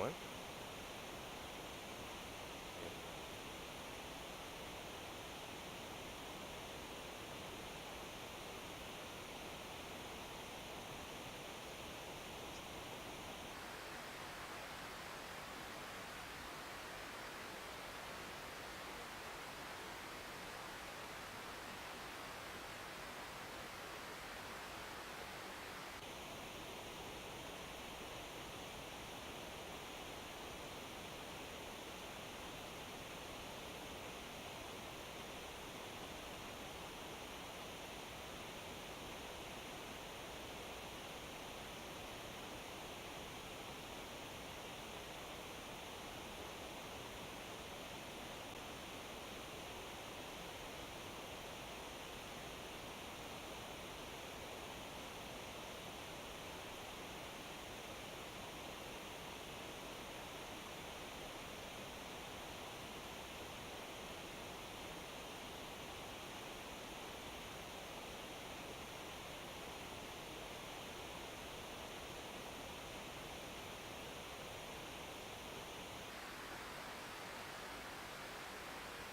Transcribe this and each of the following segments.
everyone.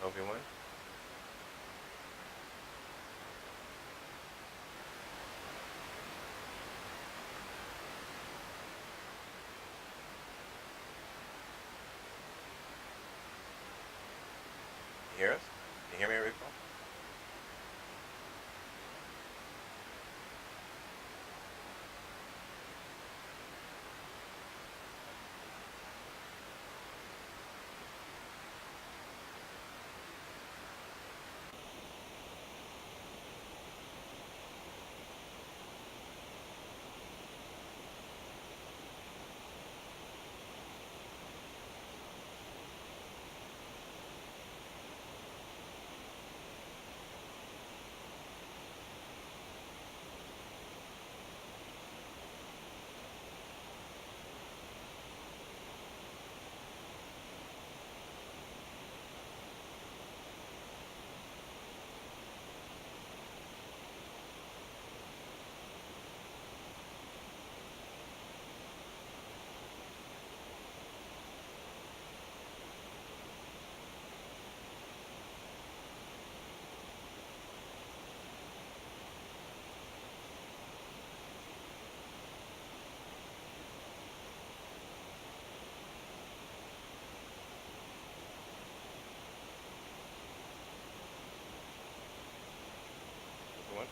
Everyone. You hear us? Can you hear me, Rico? Everyone.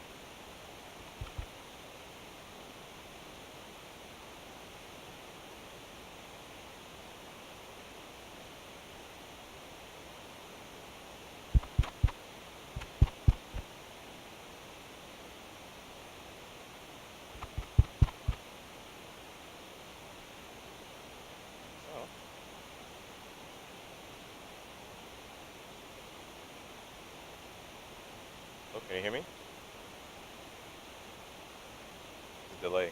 Oh, oh, can you hear me? There's a delay.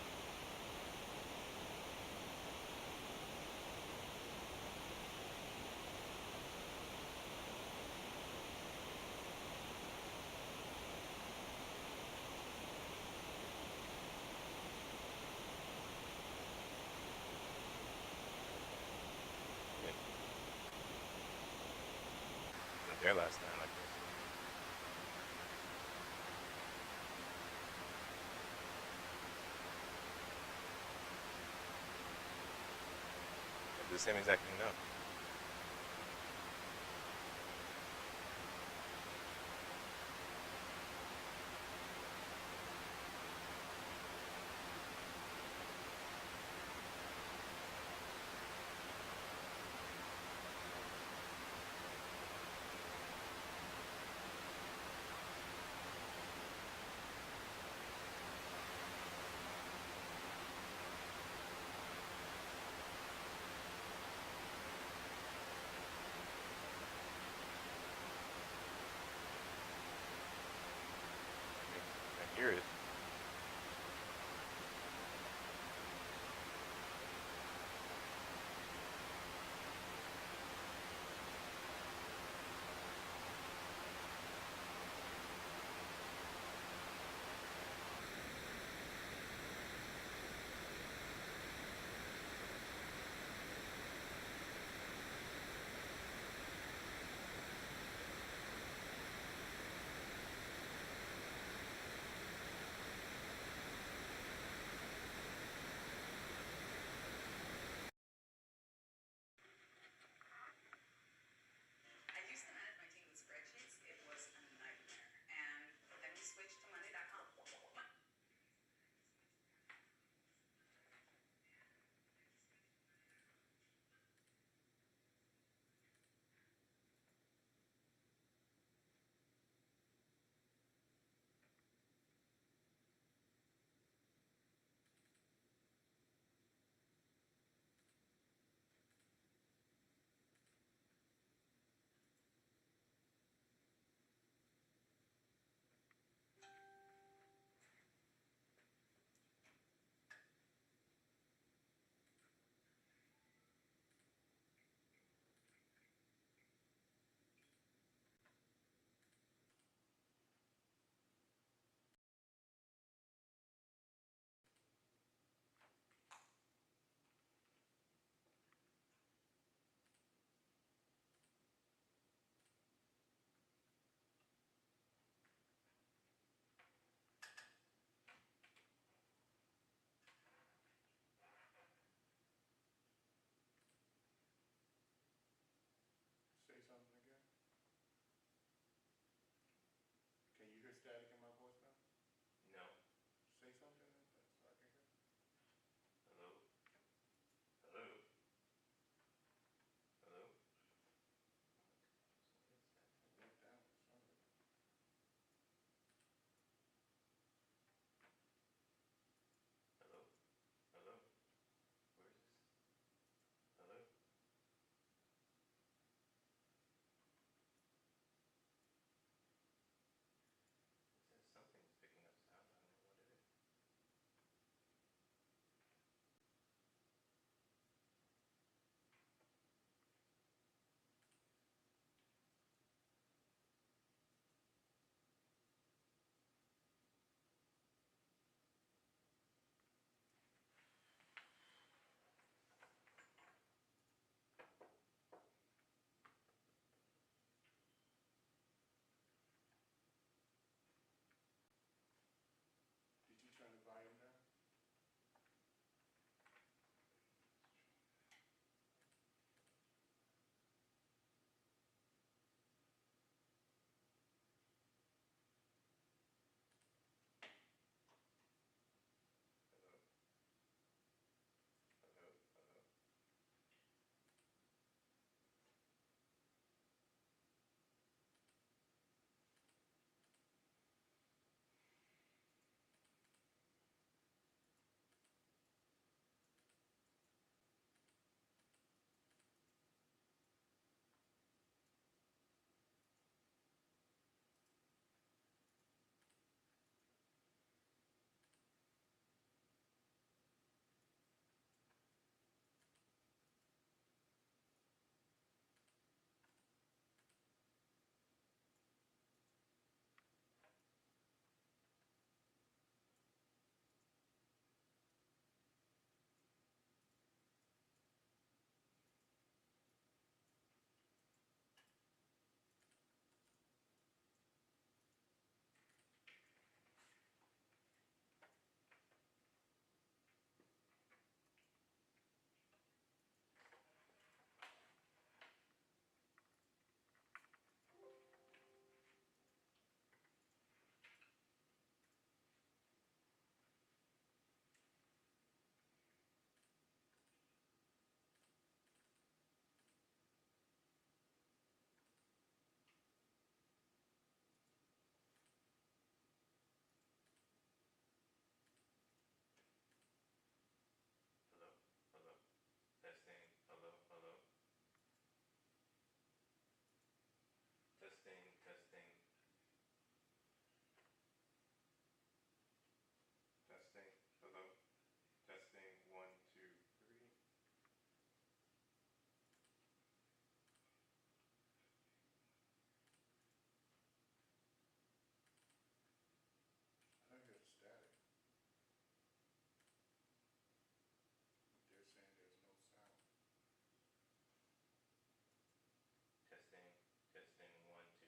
Yeah, I was there last time. I couldn't do the same exact thing now.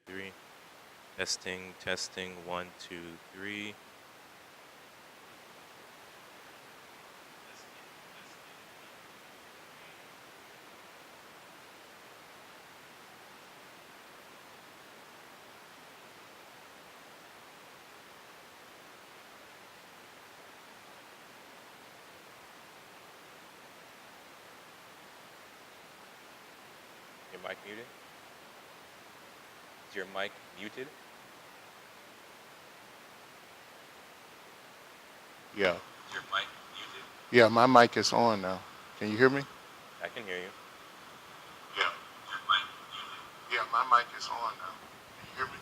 3. Testing, testing, 1, 2, 3. Your mic muted? Is your mic muted? Yeah. Is your mic muted? Yeah, my mic is on now. Can you hear me? I can hear you. Yeah. Your mic muted. Yeah, my mic is on now. Can you hear me?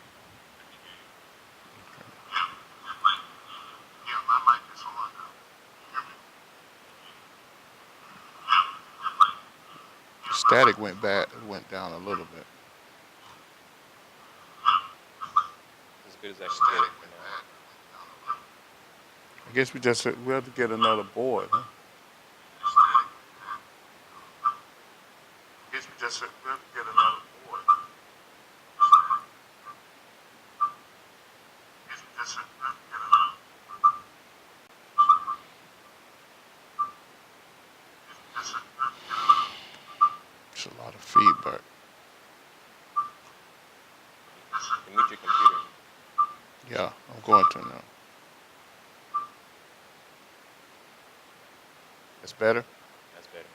Yeah. Your mic muted. Yeah, my mic is on now. Can you hear me? The static went down a little bit. As good as I can get it for now. I guess we have to get another board, huh? I guess we have to get another board. I guess we have to get another. It's a lot of feedback. You can mute your computer. Yeah, I'm going to now. That's better? That's better.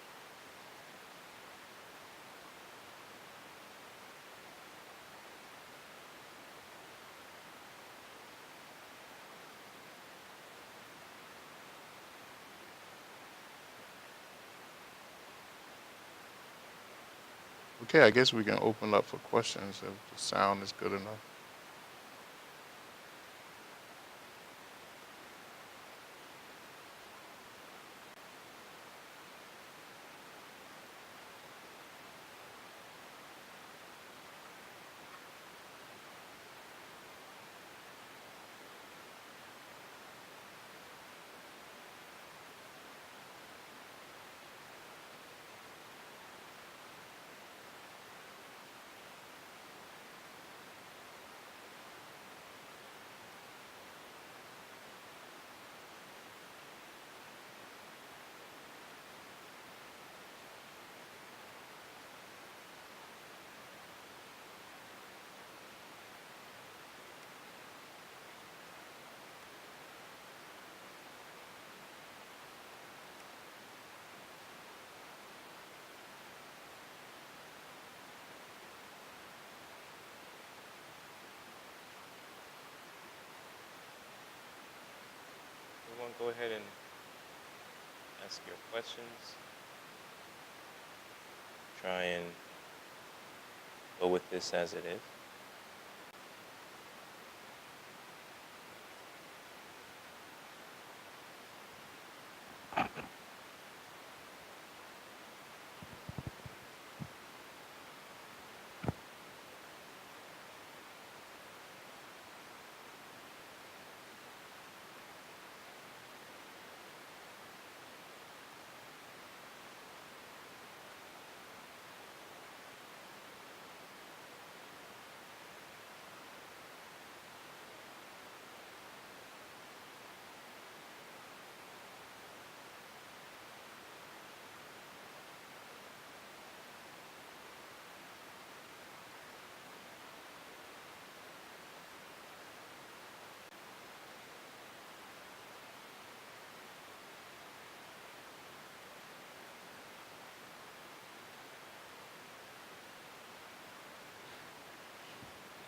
Okay, I guess we can open up for questions if the sound is good enough. Everyone go ahead and ask your questions. Try and go with this as it is.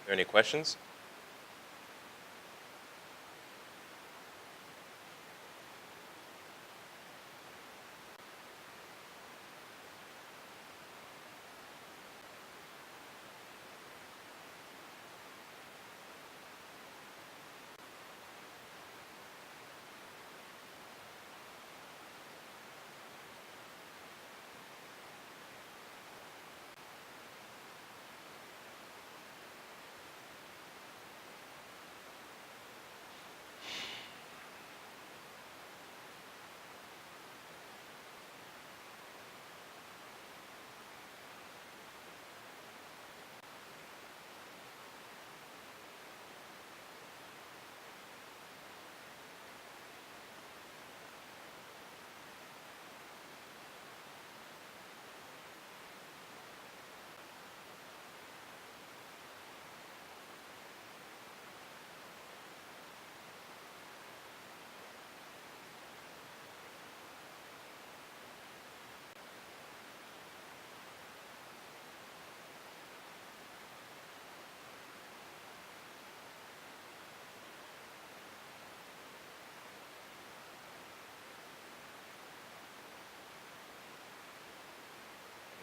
Are there any questions?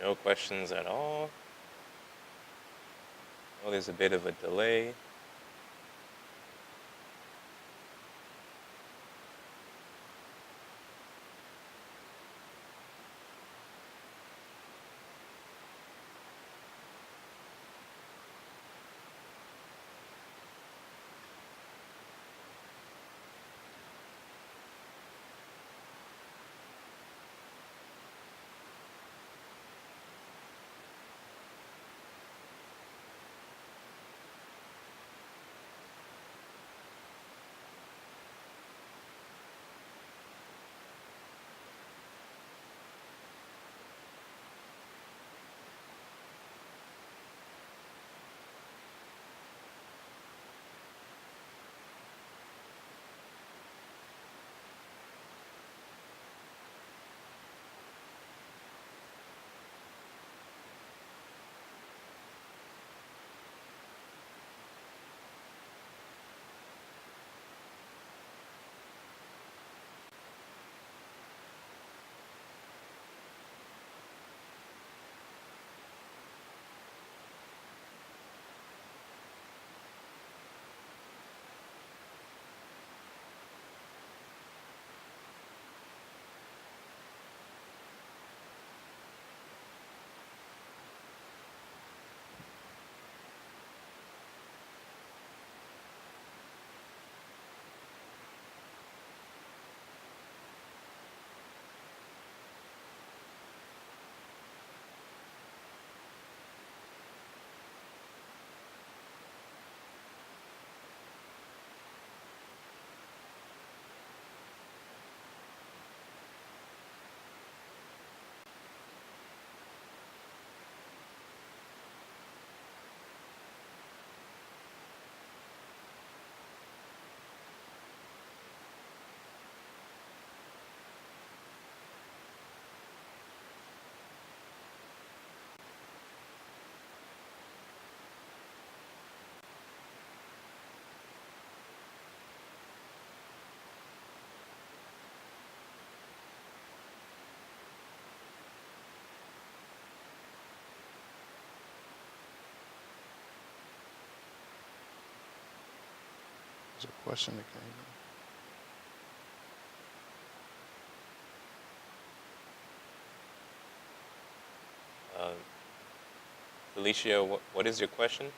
No questions at all? Oh, there's a bit of a delay. There's a question that came Um, Felicia, what is your question?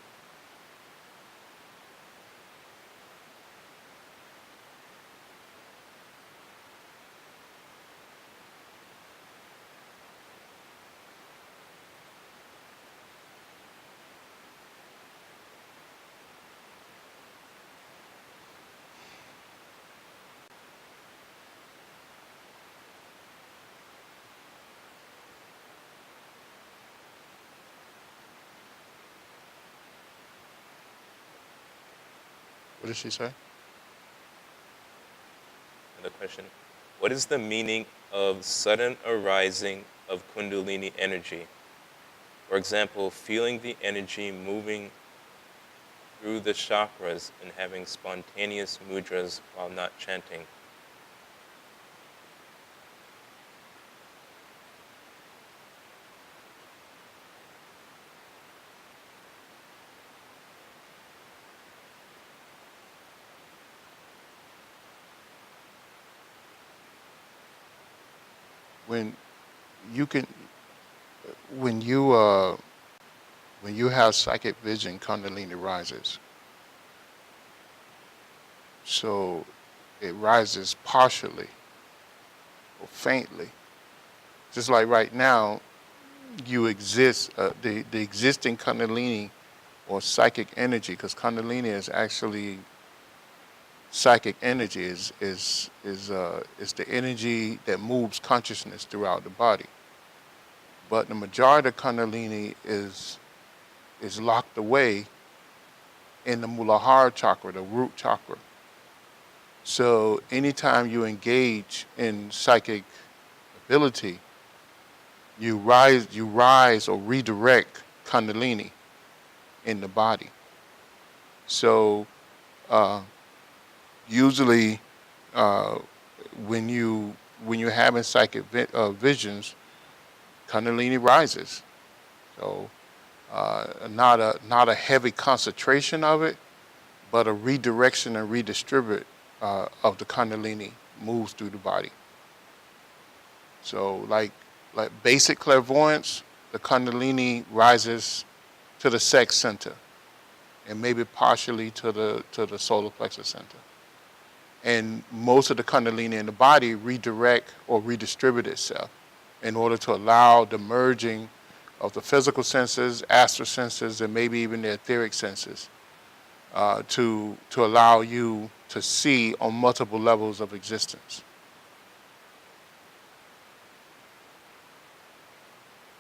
What did she say? The question, what is the meaning of sudden arising of Kundalini energy? For example, feeling the energy moving through the chakras and having spontaneous mudras while not chanting. When you can, when you uh, when you have psychic vision, Kundalini rises. So it rises partially or faintly. Just like right now, you exist. The existing Kundalini or psychic energy, because Kundalini is actually psychic energy, is the energy that moves consciousness throughout the body. But the majority of Kundalini is locked away in the Muladhara chakra, the root chakra. So anytime you engage in psychic ability, you rise or redirect Kundalini in the body. So uh, usually, uh, when you're having psychic visions, Kundalini rises. So not a heavy concentration of it, but a redirection and redistribute of the Kundalini moves through the body. So like basic clairvoyance, the Kundalini rises to the sex center and maybe partially to the solar plexus center. And most of the Kundalini in the body redirect or redistribute itself in order to allow the merging of the physical senses, astral senses, and maybe even the etheric senses to allow you to see on multiple levels of existence.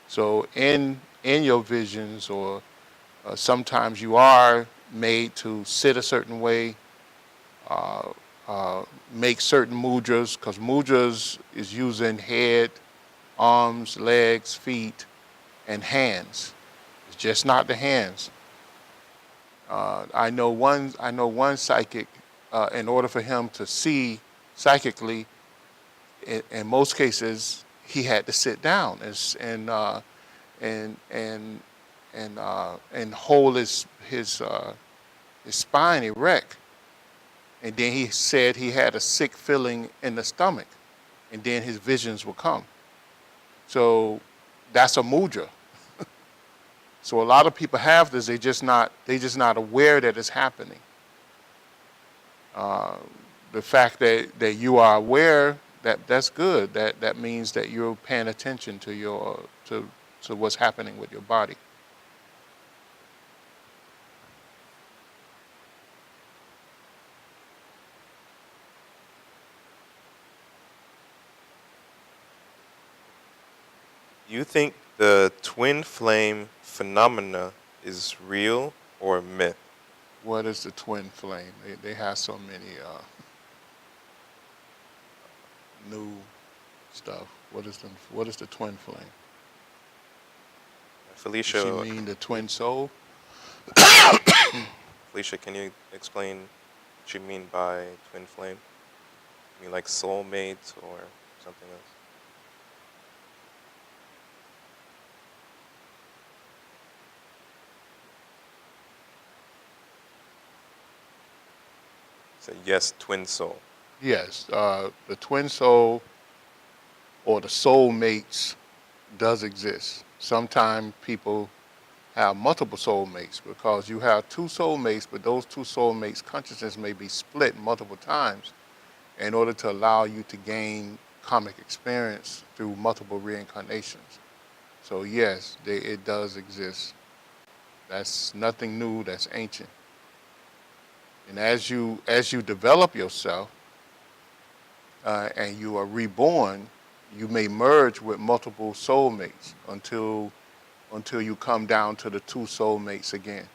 So in your visions, or sometimes you are made to sit a certain way, uh, make certain mudras, because mudras is using head, arms, legs, feet, and hands. It's just not the hands. I know one psychic. In order for him to see psychically, in most cases, he had to sit down and hold his spine erect. And then he said he had a sick feeling in the stomach, and then his visions will come. So that's a mudra. So a lot of people have this. They just not aware that it's happening. The fact that you are aware, that's good. That means that you're paying attention to what's happening with your body. Do you think the twin flame phenomena is real or myth? What is the twin flame? They have so many new stuff. What is the twin flame? Does she Felicia, mean the twin soul? Felicia, can you explain what you mean by twin flame? You mean like soulmates or something else? So yes, twin soul. Yes, the twin soul or the soul mates does exist. Sometimes people have multiple soulmates because you have two soulmates, but those two soulmates' consciousness may be split multiple times in order to allow you to gain karmic experience through multiple reincarnations. So yes, it does exist. That's nothing new. That's ancient. And as you develop yourself and you are reborn, you may merge with multiple soulmates until you come down to the two soulmates again.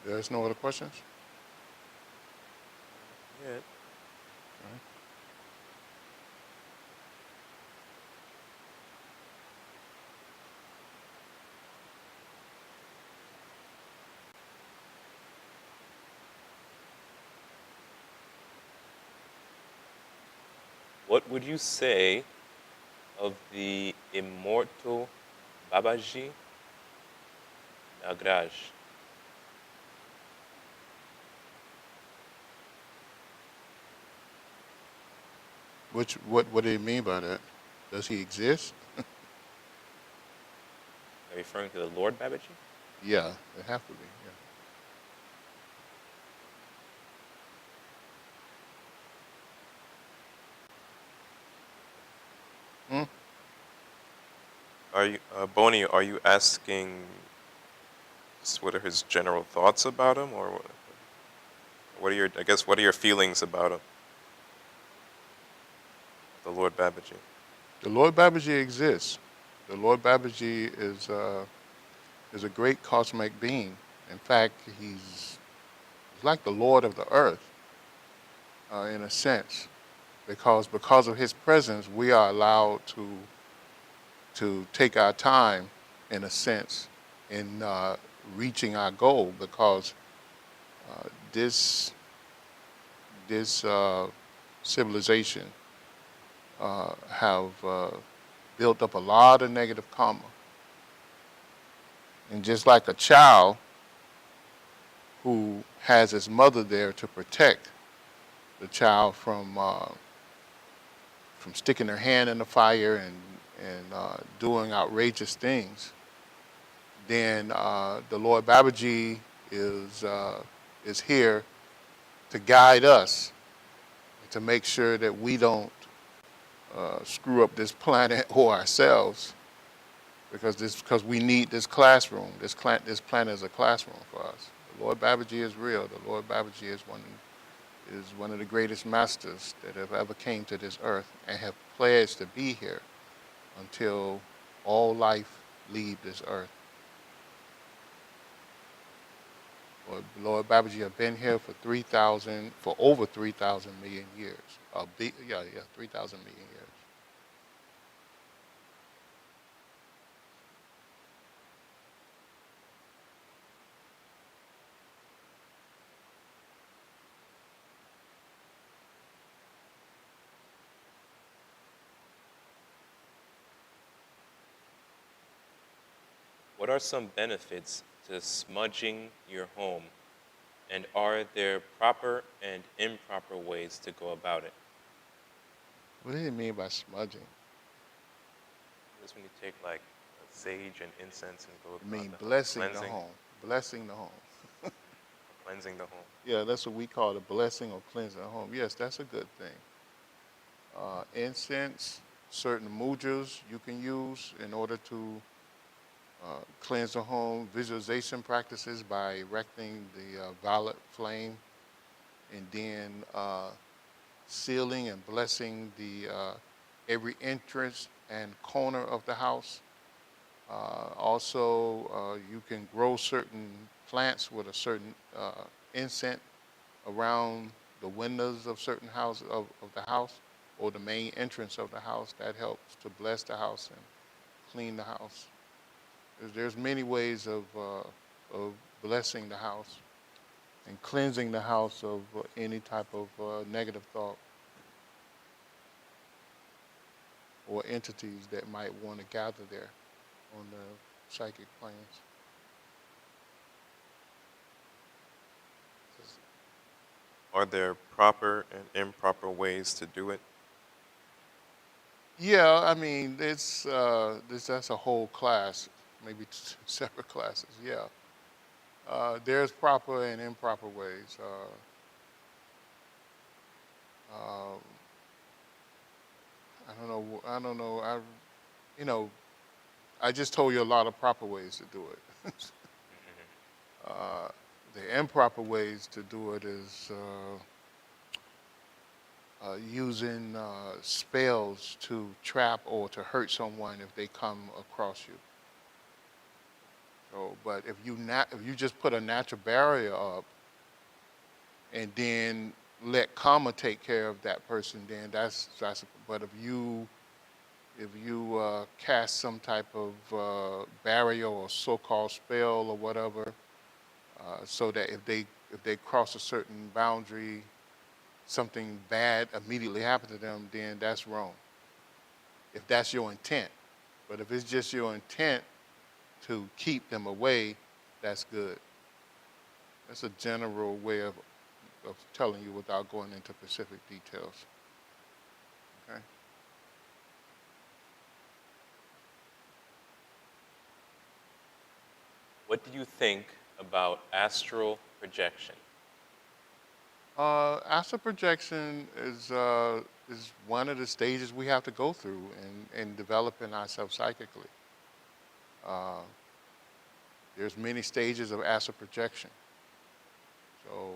There's no other questions? Yeah. What would you say of the immortal Babaji Nagraj? What do you mean by that? Does he exist? Are you referring to the Lord Babaji? Yeah, it have to be. Yeah. Are you, Boney? Are you asking what are his general thoughts about him, or what are your? I guess what are your feelings about him, the Lord Babaji? The Lord Babaji exists. The Lord Babaji is a great cosmic being. In fact, he's like the Lord of the earth, in a sense, because of his presence, we are allowed to take our time, in a sense, in reaching our goal. Because this this civilization have built up a lot of negative karma, and just like a child who has his mother there to protect the child from sticking their hand in the fire and doing outrageous things, then the Lord Babaji is here to guide us, to make sure that we don't screw up this planet or ourselves, because we need this classroom. This planet is a classroom for us. The Lord Babaji is real. The Lord Babaji is one of the greatest masters that have ever came to this earth and have pledged to be here until all life leave this earth. Lord Babaji have been here for over 3,000 million years. Yeah, 3,000 million years. What are some benefits to smudging your home, and are there proper and improper ways to go about it? What do you mean by smudging? That's when you take like sage and incense and go I about mean the house, blessing the home. Blessing the home. cleansing the home. Yeah, that's what we call the blessing or cleansing the home. Yes, that's a good thing. Incense, certain mudras you can use in order to cleanse the home. Visualization practices by erecting the violet flame, and then sealing and blessing the every entrance and corner of the house. Also, you can grow certain plants with a certain incense around the windows of certain houses of the house, or the main entrance of the house. That helps to bless the house and clean the house. There's many ways of blessing the house and cleansing the house of any type of negative thought or entities that might want to gather there on the psychic planes. Are there proper and improper ways to do it? Yeah, I mean, that's a whole class, maybe separate classes. Yeah, there's proper and improper ways. Um, I don't know. I don't know. You know, I just told you a lot of proper ways to do it. uh, the improper ways to do it is using spells to trap or to hurt someone if they come across you. So, but if you just put a natural barrier up and then let karma take care of that person, then that's. But if you cast some type of barrier or so-called spell or whatever, so that if they cross a certain boundary, something bad immediately happens to them, then that's wrong. If that's your intent, but if it's just your intent to keep them away, that's good. That's a general way of telling you without going into specific details. Okay. What do you think about astral projection? Astral projection is one of the stages we have to go through in developing ourselves psychically. Uh, there's many stages of astral projection. So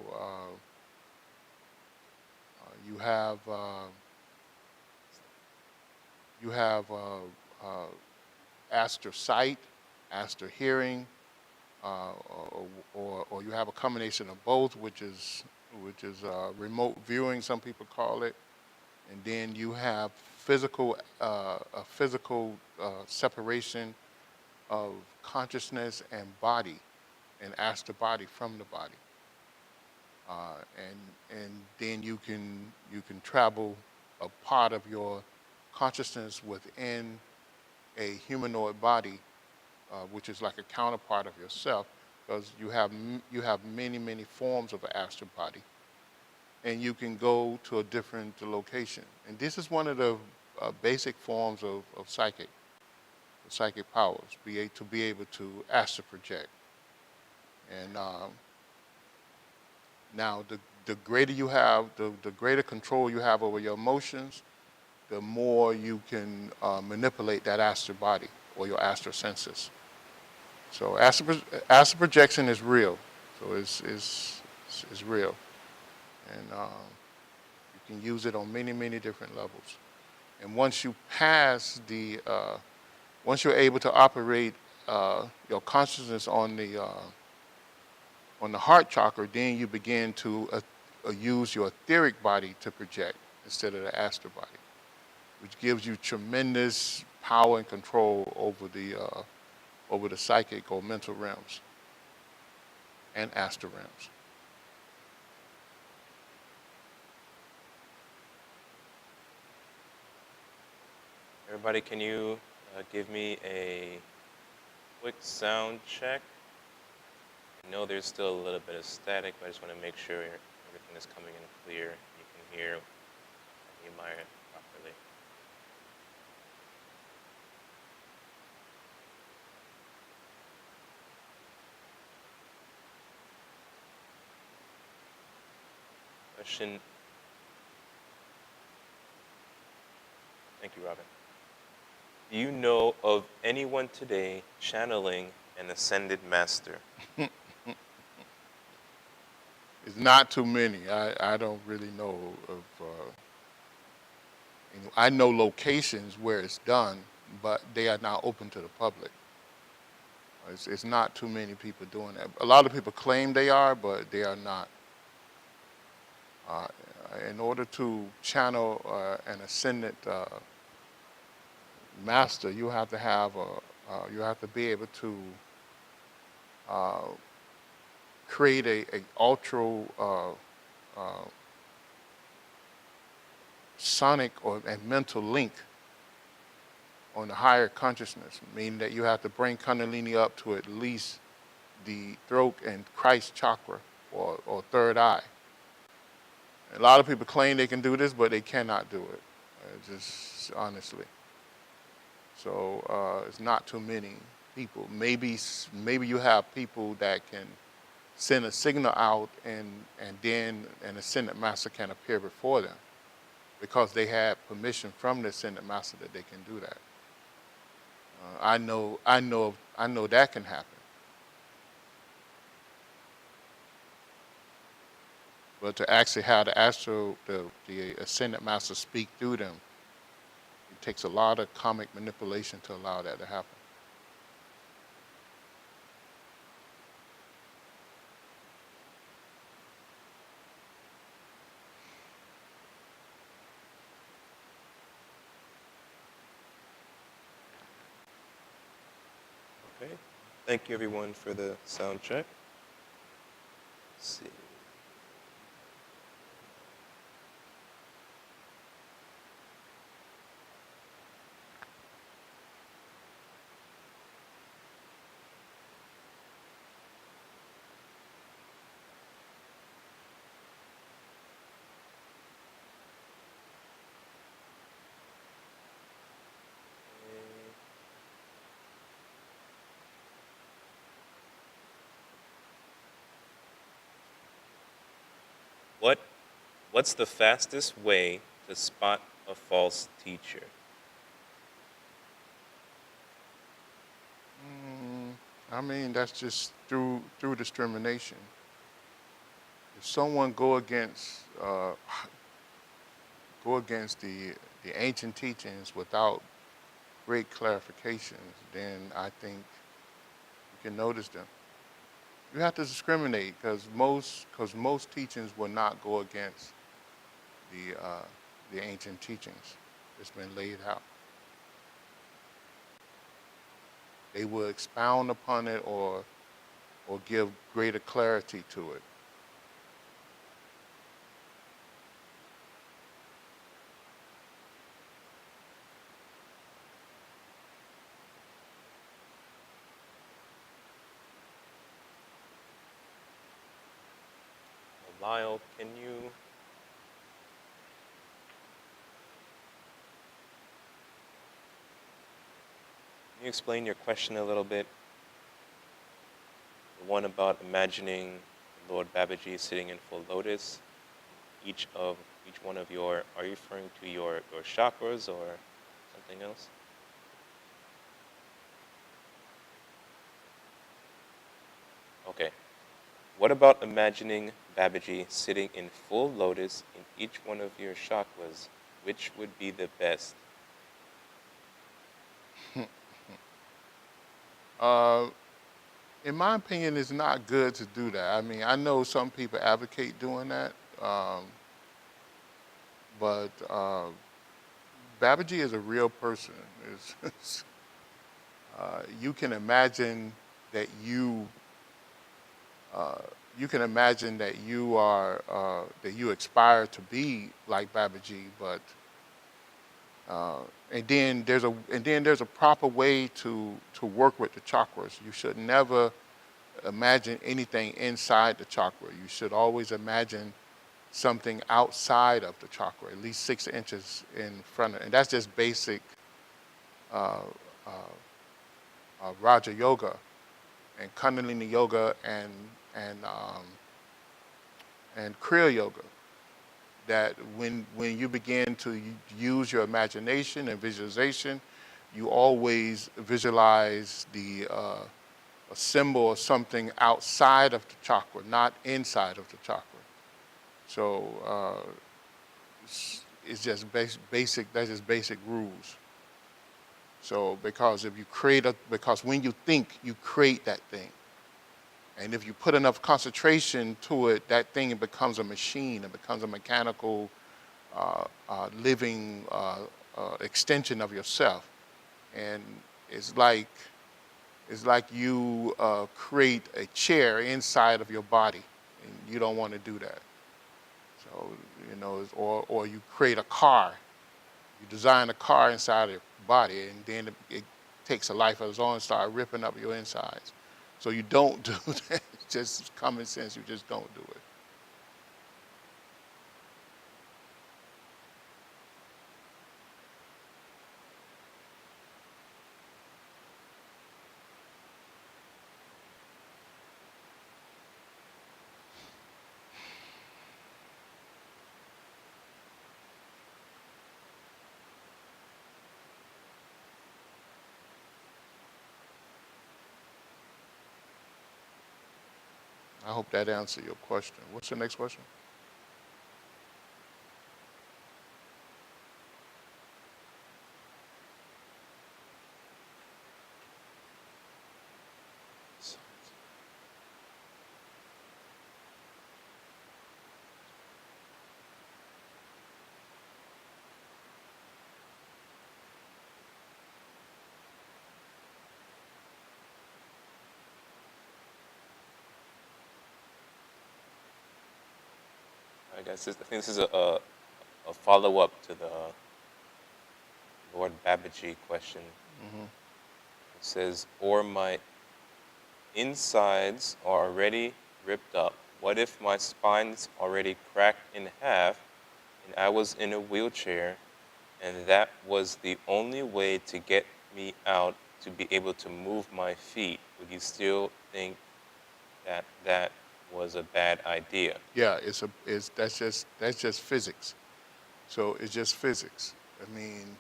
you have astral sight, astral hearing, or you have a combination of both, which is remote viewing, some people call it, and then you have a physical separation of consciousness and body, and astral body from the body, and then you can travel a part of your consciousness within a humanoid body, which is like a counterpart of yourself, because you have many forms of an astral body, and you can go to a different location. And this is one of the basic forms of psychic powers, to be able to astral project. And now the greater you have, the greater control you have over your emotions, the more you can manipulate that astral body or your astral senses. So astral projection is real. So it's real, and you can use it on many different levels. And once you're able to operate your consciousness on the heart chakra, then you begin to use your etheric body to project instead of the astral body, which gives you tremendous power and control over the psychic or mental realms and astral realms. Everybody, can you give me a quick sound check? I know there's still a little bit of static, but I just want to make sure everything is coming in clear. You can hear Nehemiah properly. Question. Thank you, Robin. Do you know of anyone today channeling an ascended master? It's not too many. I don't really know of. I know locations where it's done, but they are not open to the public. It's not too many people doing that. A lot of people claim they are, but they are not. In order to channel an ascendant master, you have to be able to create a ultra sonic and mental link on the higher consciousness, meaning that you have to bring Kundalini up to at least the throat and Christ chakra or third eye. A lot of people claim they can do this, but they cannot do it, just honestly. So it's not too many people. Maybe you have people that can send a signal out, and then an ascendant master can appear before them because they had permission from the ascendant master that they can do that. I know that can happen. But to actually have the ascendant master speak through them, it takes a lot of karmic manipulation to allow that to happen. Thank you, everyone, for the sound check. Let's see. What What's the fastest way to spot a false teacher? I mean, that's just through discrimination. If someone go against the ancient teachings without great clarifications, then I think you can notice them. You have to discriminate because most teachings will not go against the ancient teachings that's been laid out. They will expound upon it or give greater clarity to it. Lyle, can you explain your question a little bit? The one about imagining Lord Babaji sitting in full lotus. Each one of your, are you referring to your chakras or something else? Okay. What about imagining Babaji sitting in full lotus in each one of your chakras? Which would be the best? Uh, in my opinion, it's not good to do that. I mean, I know some people advocate doing that, but Babaji is a real person. You can imagine that you can imagine that you are that you aspire to be like Babaji, but and then there's a proper way to work with the chakras. You should never imagine anything inside the chakra. You should always imagine something outside of the chakra, at least 6 inches in front of it. And that's just basic uh, uh, Raja Yoga and Kundalini Yoga and Kriya Yoga. That when you begin to use your imagination and visualization, you always visualize a symbol or something outside of the chakra, not inside of the chakra. So it's just basic. That's just basic rules. So because when you think, you create that thing. And if you put enough concentration to it, that thing becomes a machine. It becomes a mechanical, living extension of yourself. And it's like you create a chair inside of your body, and you don't want to do that. So or you create a car. You design a car inside of your body, and then it takes a life of its own and start ripping up your insides. So you don't do that. It's just common sense. You just don't do it. I hope that answered your question. What's the next question? Yes, I think this is a follow-up to the Lord Babaji question. Mm-hmm. It says, or my insides are already ripped up. What if my spine's already cracked in half and I was in a wheelchair and that was the only way to get me out to be able to move my feet? Would you still think that that was a bad idea? Yeah, that's just physics. So it's just physics. I mean,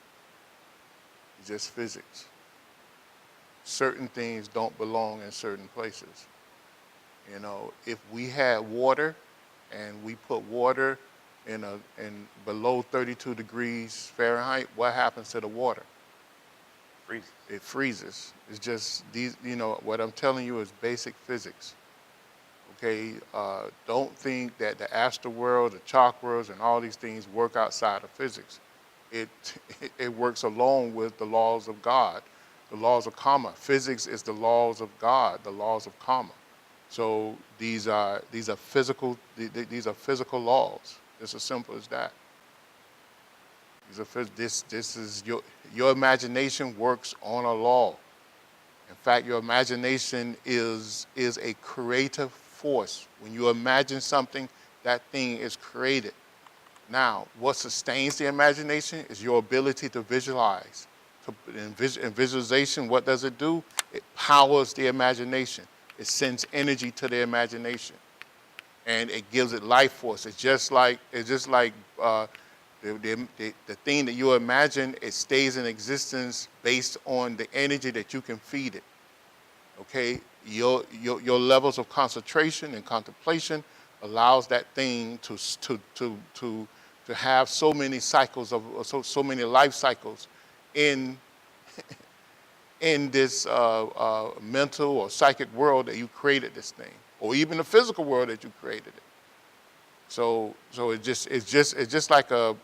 it's just physics. Certain things don't belong in certain places. You know, if we had water and we put water in below 32 degrees Fahrenheit, what happens to the water? Freeze. It freezes. It's just these, you know, what I'm telling you is basic physics. Okay, don't think that the astral world, the chakras, and all these things work outside of physics. It it works along with the laws of God, the laws of karma. Physics is the laws of God, the laws of karma. So these are these are physical laws. It's as simple as that. This is your imagination works on a law. In fact, your imagination is a creative force. When you imagine something, that thing is created. Now, what sustains the imagination is your ability to visualize. In visualization, what does it do? It powers the imagination. It sends energy to the imagination, and it gives it life force. It's just like the thing that you imagine. It stays in existence based on the energy that you can feed it. Okay, your levels of concentration and contemplation allows that thing to have so many cycles of so many life cycles in in this mental or psychic world that you created this thing, or even the physical world that you created it. So it's just like a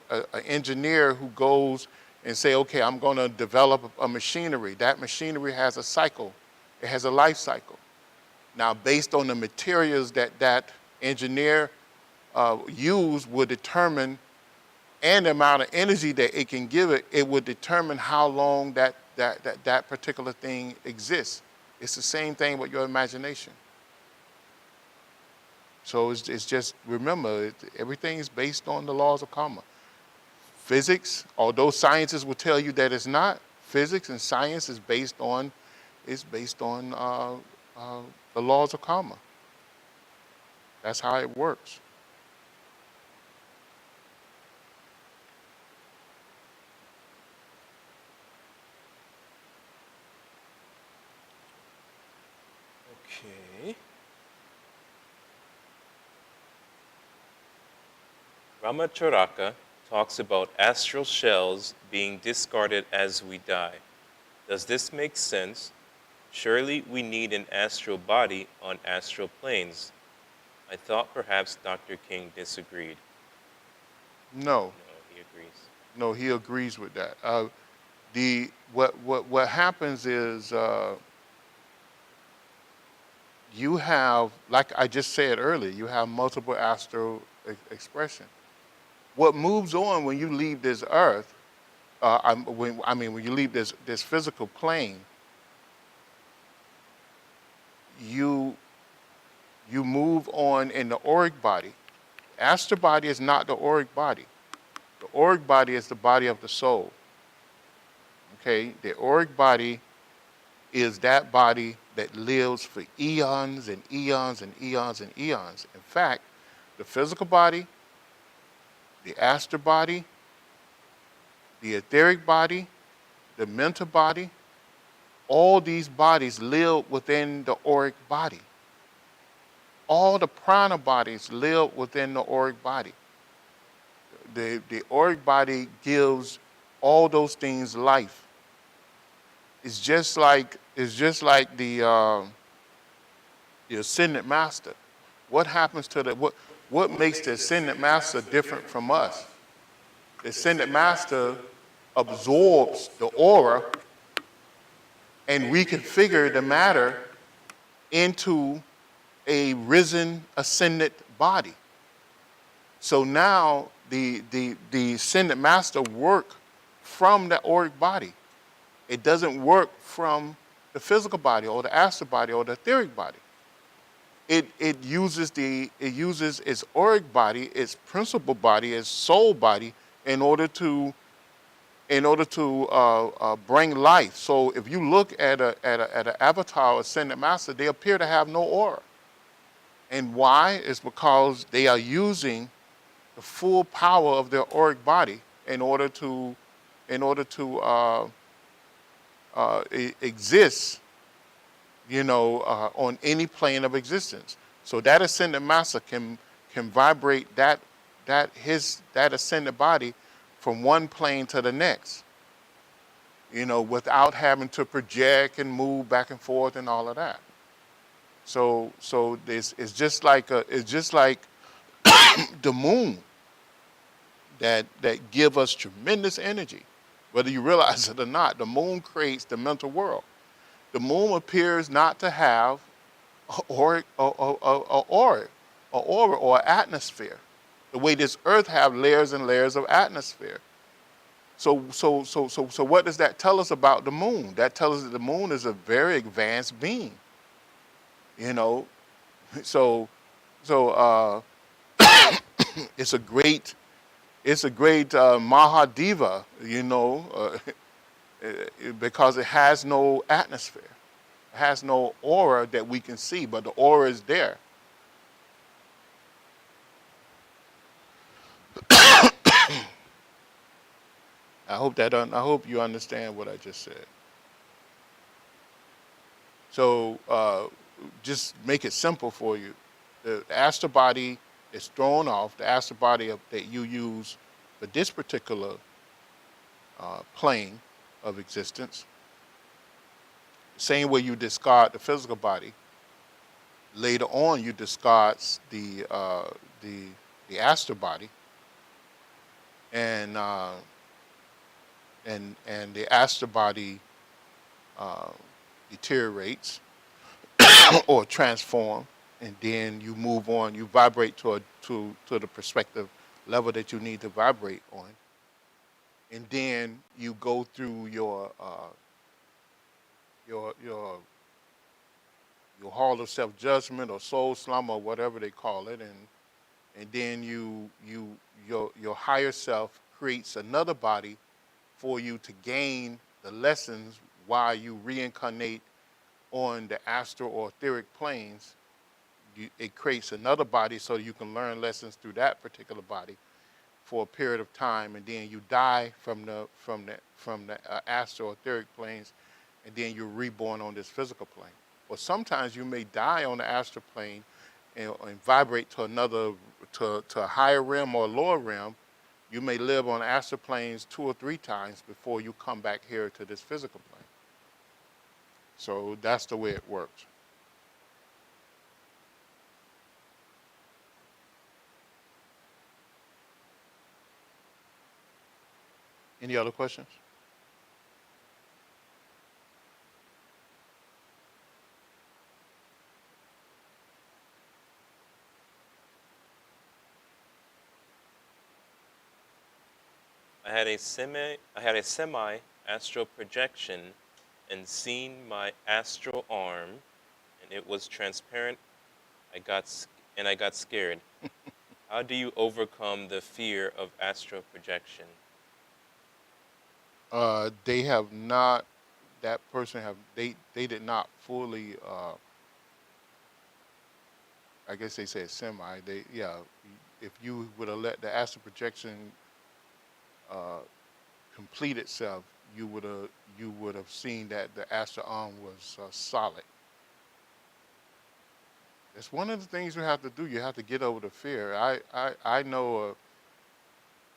engineer who goes and say, okay, I'm going to develop a machinery. That machinery has a cycle. It has a life cycle. Now, based on the materials that engineer use, would determine, and the amount of energy that it can give it, it would determine how long that particular thing exists. It's the same thing with your imagination. So it's just, remember, everything is based on the laws of karma. Physics, although scientists will tell you that it's not, physics and science is based on the laws of karma. That's how it works. Okay. Ramacharaka talks about astral shells being discarded as we die. Does this make sense? Surely we need an astral body on astral planes. I thought perhaps Dr. King disagreed. No, No, he agrees. no, he agrees with that. What happens is you have, like I just said earlier, you have multiple astral expression. What moves on when you leave this earth, when you leave this physical plane, you move on in the auric body. Astral body is not the auric body. The auric body is the body of the soul. Okay, the auric body is that body that lives for eons and eons and eons and eons. In fact, the physical body, the astral body, the etheric body, the mental body, all these bodies live within the auric body. All the prana bodies live within the auric body. The auric body gives all those things life. It's just like the ascended master. What happens to what makes the ascended master different from us? The ascended master absorbs the aura and reconfigure the matter into a risen ascended body. So now the ascended master work from the auric body. It doesn't work from the physical body or the astral body or the etheric body. It uses its auric body, its principal body, its soul body, in order to bring life. So if you look at an avatar ascended master, they appear to have no aura. And why? It's because they are using the full power of their auric body in order to exist, on any plane of existence. So that ascended master can vibrate that ascended body from one plane to the next, without having to project and move back and forth and all of that. So this is just like the moon that give us tremendous energy, whether you realize it or not. The moon creates the mental world. The moon appears not to have or aura or atmosphere, the way this earth have layers and layers of atmosphere. So what does that tell us about the moon? That tells us that the moon is a very advanced being. So it's a great Mahadeva, because it has no atmosphere. It has no aura that we can see, but the aura is there. I hope you understand what I just said. So just make it simple for you. The astral body is thrown off. The astral body that you use for this particular plane of existence. Same way you discard the physical body. Later on, you discard the astral body, and the astral body deteriorates or transform, and then you move on. You vibrate to the perspective level that you need to vibrate on, and then you go through your hall of self-judgment or soul slumber or whatever they call it, and then your higher self creates another body for you to gain the lessons while you reincarnate on the astral or etheric planes. It creates another body so you can learn lessons through that particular body for a period of time, and then you die from the astral or etheric planes, and then you're reborn on this physical plane. Or sometimes you may die on the astral plane and vibrate to a higher realm or a lower realm. You may live on astral planes 2 or 3 times before you come back here to this physical plane. So that's the way it works. Any other questions? I had a semi astral projection and seen my astral arm, and it was transparent. I got scared. How do you overcome the fear of astral projection? They have not. That person they did not fully. I guess they said semi. If you would have let the astral projection complete itself, you would have seen that the astral arm was solid. It's one of the things you have to do. You have to get over the fear. I know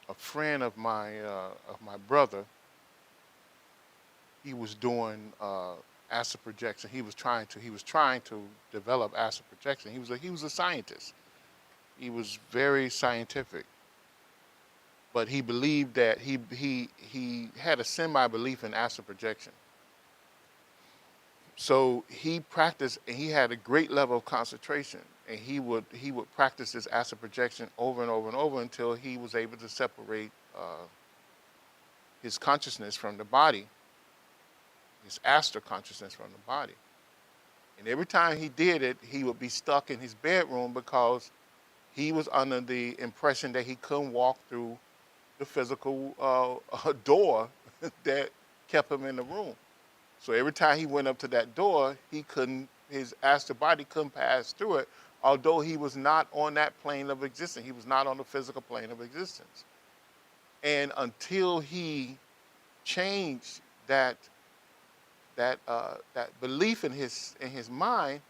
a friend of my brother. He was doing astral projection. He was trying to develop astral projection. He was a scientist. He was very scientific, but he believed that he had a semi belief in astral projection. So he practiced, and he had a great level of concentration. and he would practice this astral projection over and over and over until he was able to separate his consciousness from the body, his astral consciousness from the body. And every time he did it, he would be stuck in his bedroom because he was under the impression that he couldn't walk through the physical door that kept him in the room. So every time he went up to that door, he couldn't, his astral body couldn't pass through it, although he was not on that plane of existence. He was not on the physical plane of existence. And until he changed that belief in his mind,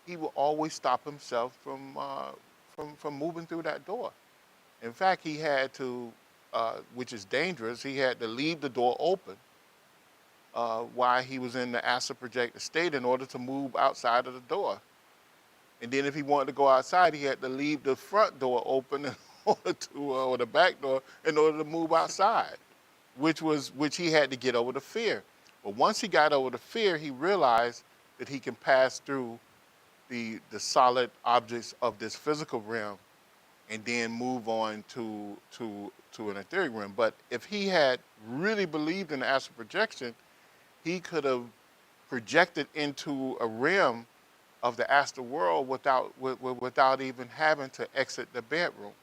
he will always stop himself from moving through that door. In fact, he had to, which is dangerous, he had to leave the door open while he was in the astral projected state in order to move outside of the door. And then if he wanted to go outside, he had to leave the front door open in order to, or the back door in order to move outside, which he had to get over the fear. But once he got over the fear, he realized that he can pass through the solid objects of this physical realm and then move on to an etheric realm. But if he had really believed in the astral projection, he could have projected into a realm of the astral world without even having to exit the bedroom.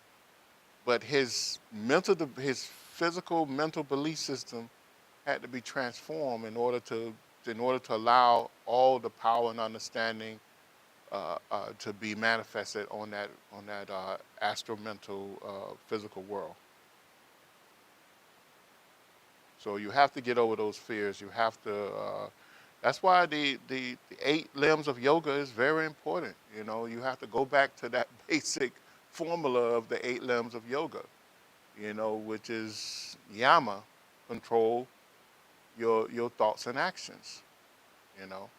But his physical mental belief system had to be transformed in order to allow all the power and understanding to be manifested on that astral mental physical world. So you have to get over those fears. You have to. That's why the 8 limbs of yoga is very important. You know, you have to go back to that basic formula of the 8 limbs of yoga. You know, which is yama, control your thoughts and actions. You know.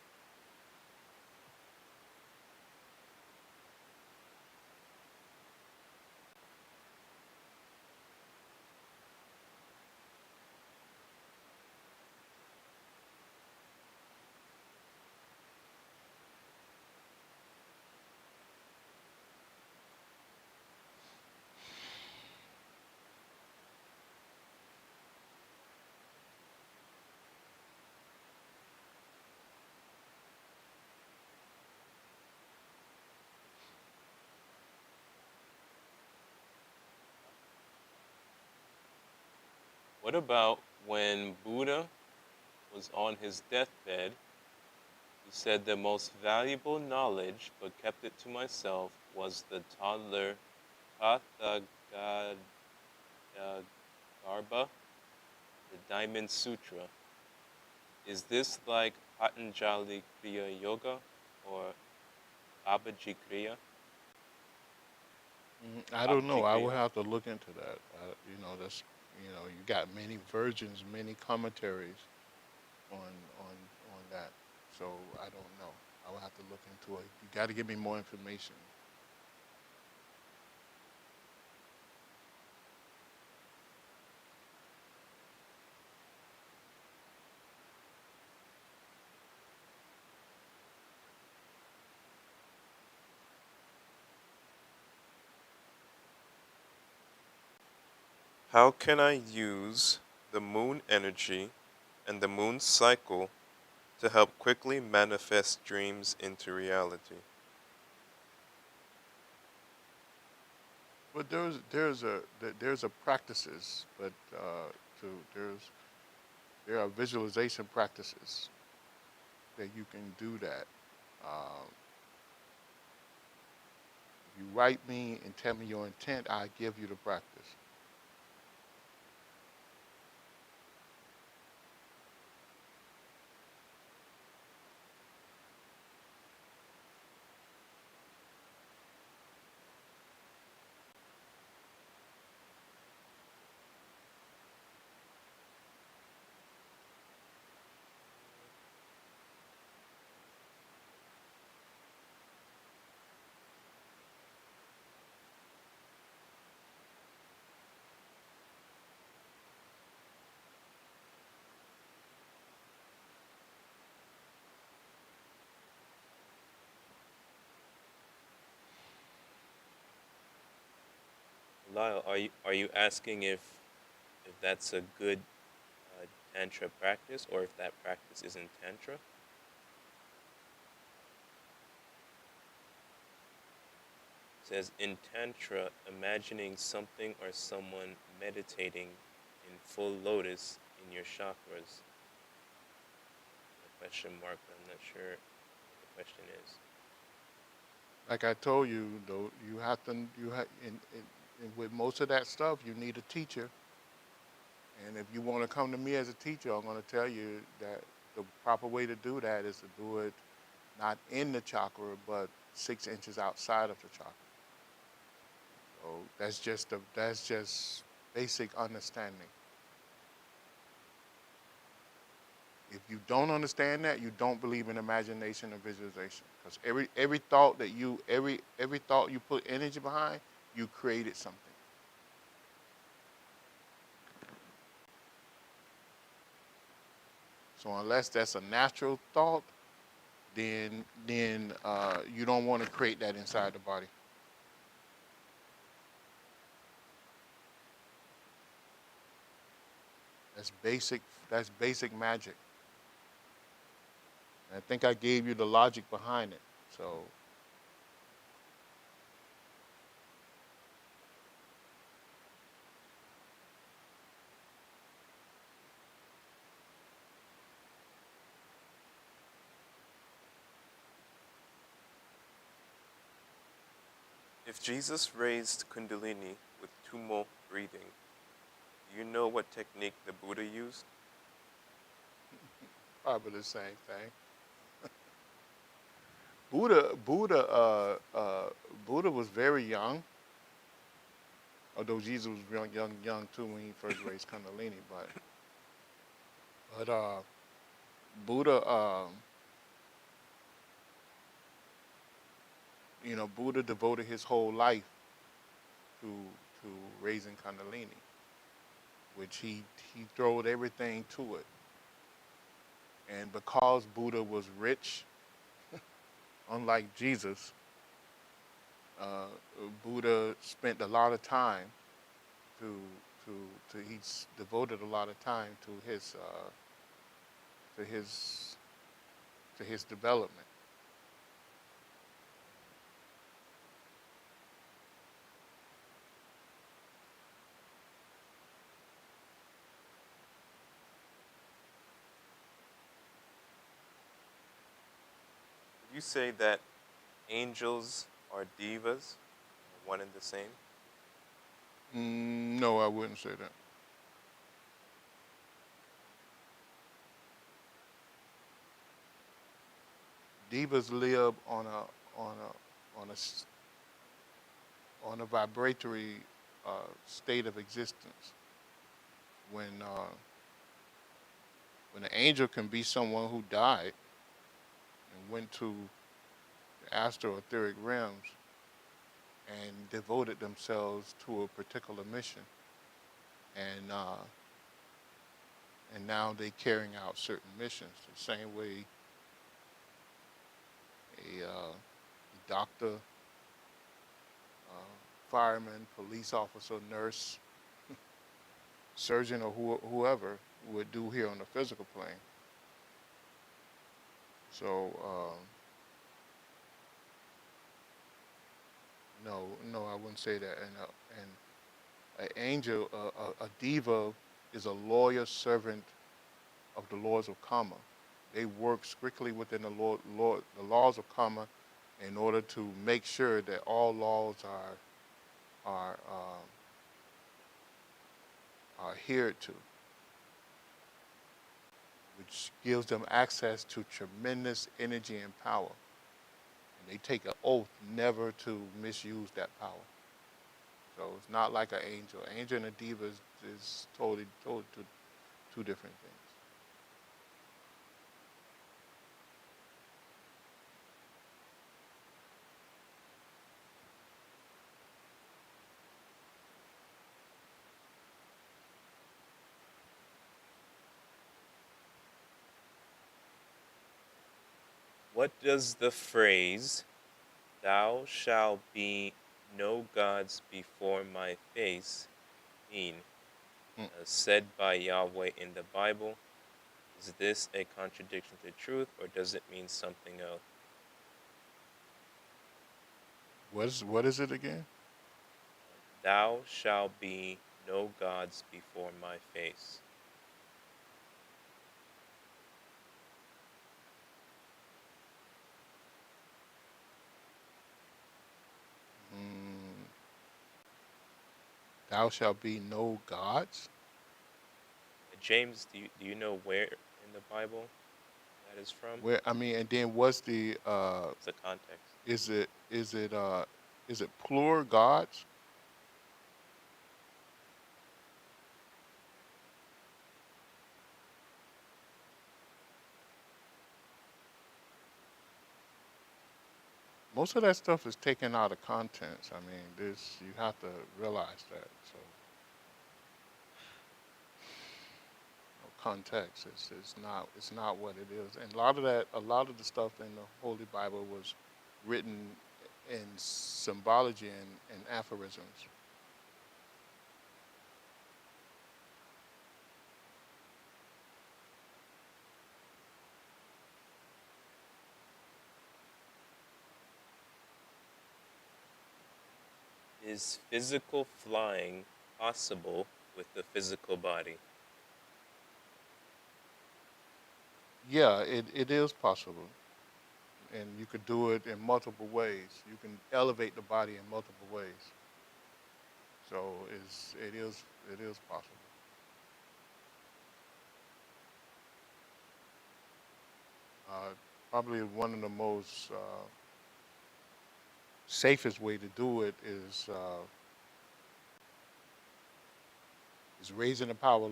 What about when Buddha was on his deathbed? He said the most valuable knowledge, but kept it to myself, was the toddler Hatha Garbha, the Diamond Sutra. Is this like Patanjali Kriya Yoga or Abaji Kriya? I don't know. Abaji I would Kriya? have to look into that. That's you got many versions, many commentaries on on on that. So I don't know. I will have to look into it. You got to give me more information. How can I use the moon energy and the moon cycle to help quickly manifest dreams into reality? But there's a practices, but there are visualization practices that you can do that. Um, if you write me and tell me your intent, I give you the practice. Lyle, are you asking if that's a good tantra practice, or if that practice is in tantra? It says in tantra, imagining something or someone meditating in full lotus in your chakras. A question mark, but I'm not sure what the question is. Like I told you, though, with most of that stuff, you need a teacher. And if you want to come to me as a teacher, I'm going to tell you that the proper way to do that is to do it not in the chakra, but 6 inches outside of the chakra. So that's just basic understanding. If you don't understand that, you don't believe in imagination and visualization. Because every thought that every thought you put energy behind, you created something. So unless that's a natural thought, then you don't want to create that inside the body. That's basic. That's basic magic. And I think I gave you the logic behind it. So If Jesus raised Kundalini with tummo breathing, do you know what technique the Buddha used? probably the same thing. Buddha was very young. Although Jesus was young too when he first raised Kundalini, but Buddha, Buddha devoted his whole life to to raising Kundalini, which he throwed everything to it. And because Buddha was rich, unlike Jesus, uh, Buddha spent a lot of time to he's devoted a lot of time to his to his development. Would you say that angels are devas, one and the same? No, I wouldn't say that. Divas live on a on a vibratory state of existence. When when an angel can be someone who died and went to the astral etheric realms and devoted themselves to a particular mission, and uh, and now they carrying out certain missions the same way a doctor, fireman, police officer, nurse, surgeon, or whoever would do here on the physical plane. So no, I wouldn't say that. And an angel, a diva, is a loyal servant of the laws of karma. They work strictly within the laws of karma in order to make sure that all laws are are adhered to, which gives them access to tremendous energy and power. And they take an oath never to misuse that power. So it's not like an angel. An angel and a diva is totally two different things. What does the phrase "thou shalt be no gods before my face mean Mm. said by Yahweh in the Bible? Is this a contradiction to truth, or does it mean something else? What is it again? Thou shalt be no gods before my face. Mm, thou shalt be no gods. James, do you know where in the Bible that is from? Where I mean, and then what's the What's the context? is it plural gods? Most of that stuff is taken out of context. I mean, this you have to realize that. So, context is not what it is. And a lot of the stuff in the Holy Bible was written in symbology and aphorisms. Is physical flying possible with the physical body? Yeah, it is possible, and you could do it in multiple ways. You can elevate the body in multiple ways. So it is possible. Uh, Probably one of the most safest way to do it is raising the power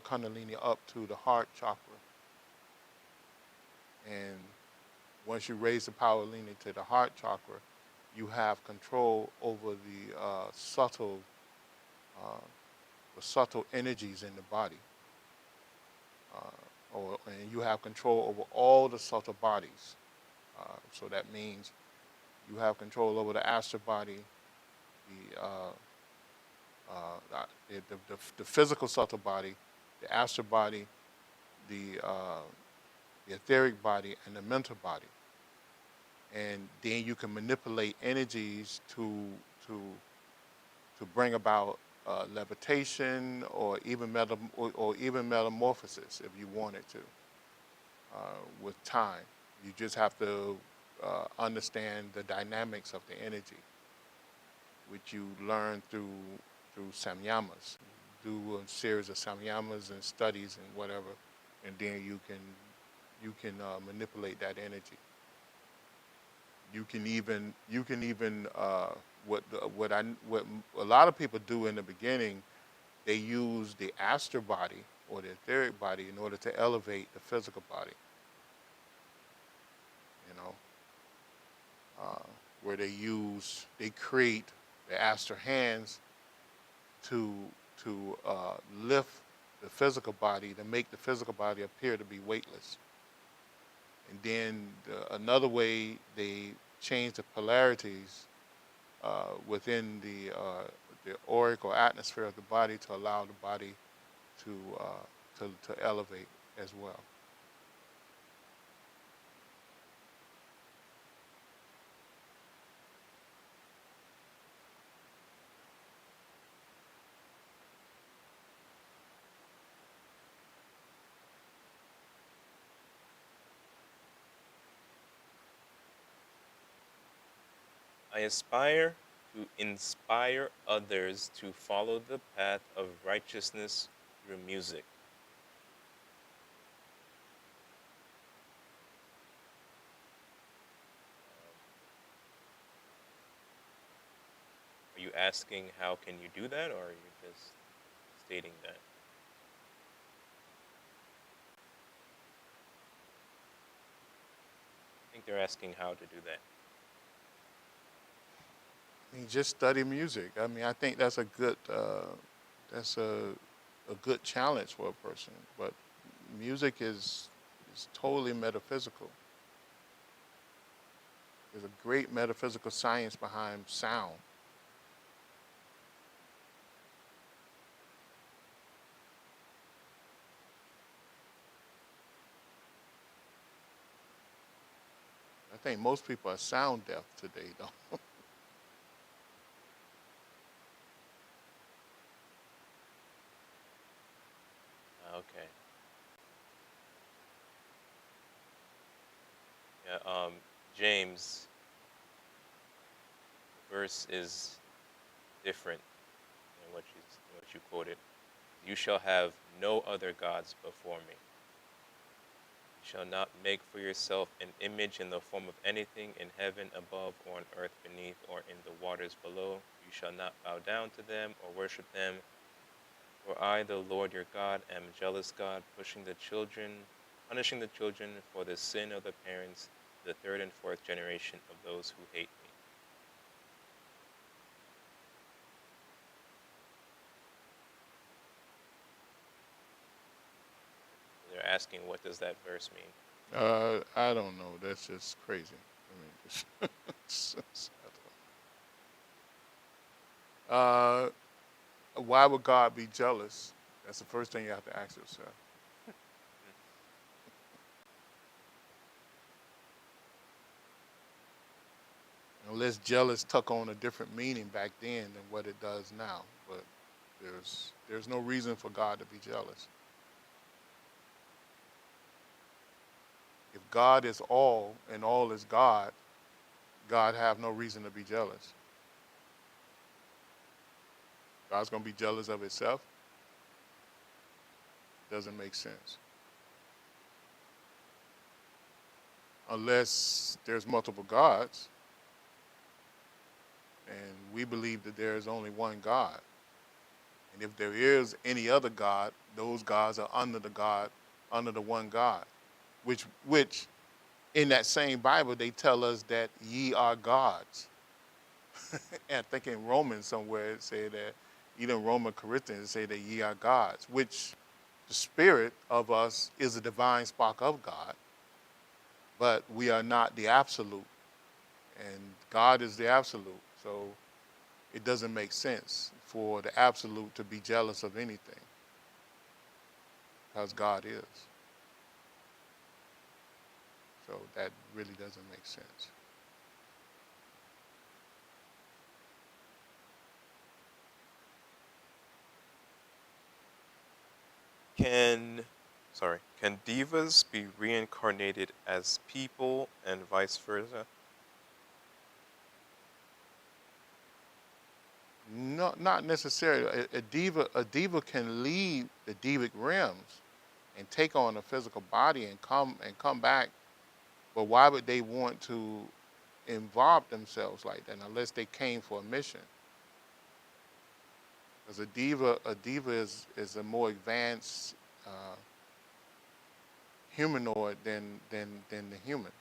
kundalini up to the heart chakra, and once you raise the power kundalini to the heart chakra, you have control over uh, the subtle energies in the body, uh, and you have control over all the subtle bodies. So that means you have control over the astral body, the the physical subtle body, the astral body, the etheric body, and the mental body. And then you can manipulate energies to bring about levitation or even metamorphosis if you wanted to with time. You just have to understand the dynamics of the energy, which you learn through samyamas. Do a series of samyamas and studies and whatever, and then you can manipulate that energy. You can even what a lot of people do in the beginning. They use the astral body or the etheric body in order to elevate the physical body. You know, uh, where they create the astral hands to lift the physical body to make the physical body appear to be weightless. And then another way they change the polarities within the auric or atmosphere of the body to allow the body to to elevate as well. I aspire to inspire others to follow the path of righteousness through music. Um, are you asking how can you do that, or are you just stating that? I think they're asking how to do that. I mean, just study music. I mean, I think that's a good challenge for a person. But music is totally metaphysical. There's a great metaphysical science behind sound. think most people are sound deaf today, though. Okay. Yeah. James, the verse is different than what you quoted. You shall have no other gods before me. You shall not make for yourself an image in the form of anything in heaven above or on earth beneath or in the waters below. You shall not bow down to them or worship them. For I, the Lord your God, am a jealous God, punishing the children for the sin of the parents, the third and fourth generation of those who hate me. They're asking, what does that verse mean? I don't know. That's just crazy. I mean, uh, why would God be jealous? That's the first thing you have to ask yourself. Unless jealous took on a different meaning back then than what it does now, but there's no reason for God to be jealous. If God is all and all is God, God have no reason to be jealous. God's going to be jealous of himself? Doesn't make sense. Unless there's multiple gods, and we believe that there is only one God. And if there is any other God, those gods are under the one God, which in that same Bible they tell us that ye are gods. And I think in Romans somewhere it say that, either in Roman Corinthians it say that ye are gods, which the spirit of us is a divine spark of God, but we are not the absolute, and God is the absolute. So it doesn't make sense for the absolute to be jealous of anything, because God is. So that really doesn't make sense. Can divas be reincarnated as people and vice versa? No, not necessarily. A diva can leave the divic realms and take on a physical body and come back. But why would they want to involve themselves like that unless they came for a mission? Because a diva is a more advanced uh, humanoid than the human,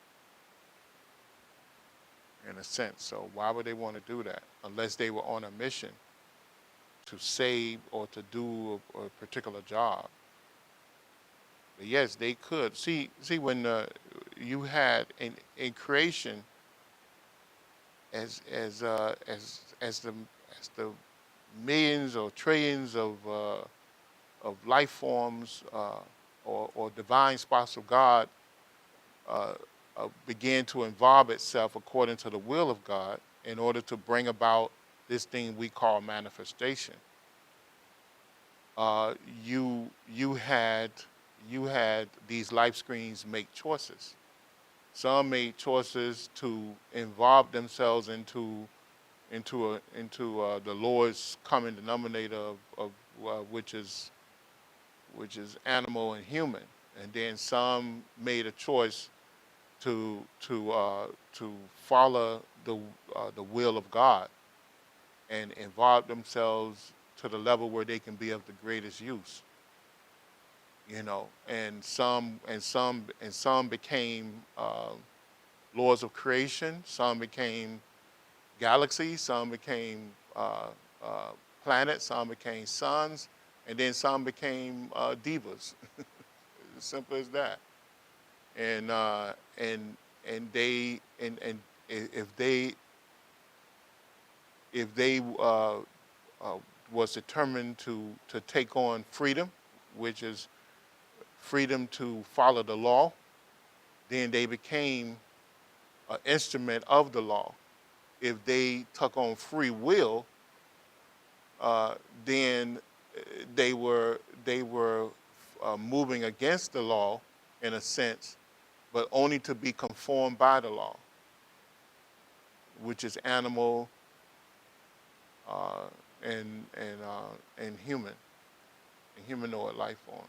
in a sense. So why would they want to do that unless they were on a mission to save or to do a particular job? But yes, they could. See when you had in creation, as the millions or trillions of life forms or divine sparks of God uh, began to involve itself according to the will of God in order to bring about this thing we call manifestation. Uh, you you had you had these life screens make choices. Some made choices to involve themselves into the lowest common denominator of which is animal and human, and then some made a choice to follow the will of God and involve themselves to the level where they can be of the greatest use. And some became laws of creation. Some became galaxies. Some became uh, planets. Some became suns, and then some became divas. As simple as that. And if they uh, was determined to take on freedom, which is freedom to follow the law, then they became an instrument of the law. If they took on free will, uh, then they were moving against the law in a sense, but only to be conformed by the law, which is animal uh, and human and humanoid life forms.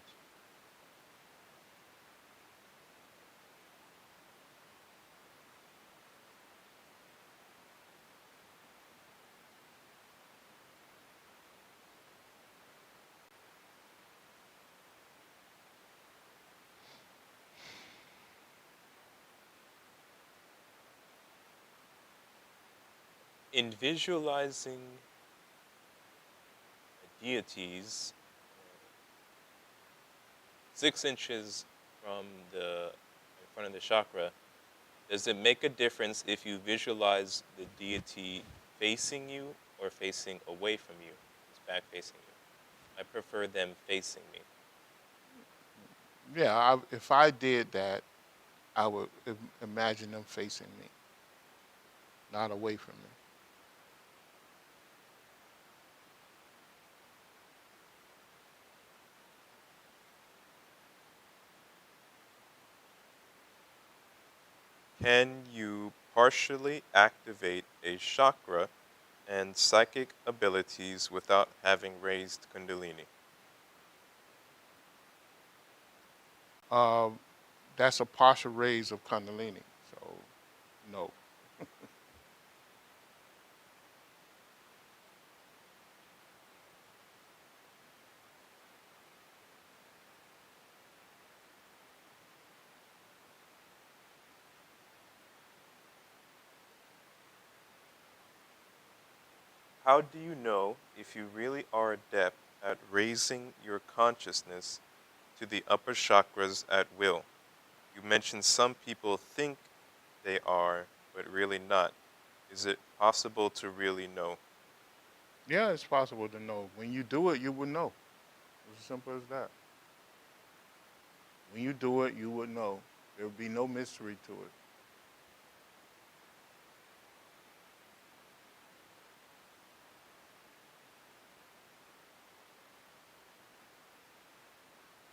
In visualizing deities 6 inches from the in front of the chakra, does it make a difference if you visualize the deity facing you or facing away from you? It's back facing you. I prefer them facing me. Yeah, if I did that, I would imagine them facing me, not away from me. Can you partially activate a chakra and psychic abilities without having raised Kundalini? Um, that's a partial raise of Kundalini. So, no. How do you know if you really are adept at raising your consciousness to the upper chakras at will? You mentioned some people think they are, but really not. Is it possible to really know? Yeah, it's possible to know. When you do it, you will know. It's as simple as that. When you do it, you would know. There would be no mystery to it.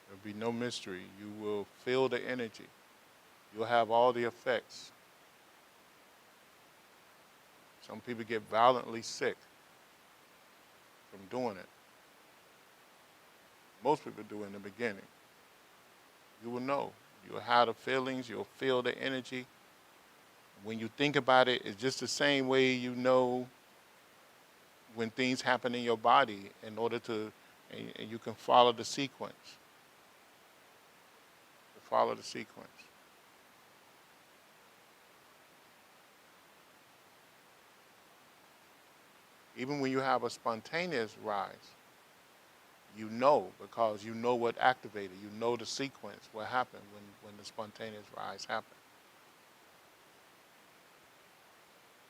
There'll be no mystery. You will feel the energy. You'll have all the effects. Some people get violently sick from doing it. Most people do in the beginning. You will know. You'll have the feelings. You'll feel the energy. When you think about it, it's just the same way you know when things happen in your body in order to, and you can follow the sequence. Follow the sequence. Even when you have a spontaneous rise, you know because you know what activated. You know the sequence, what happened when the spontaneous rise happened.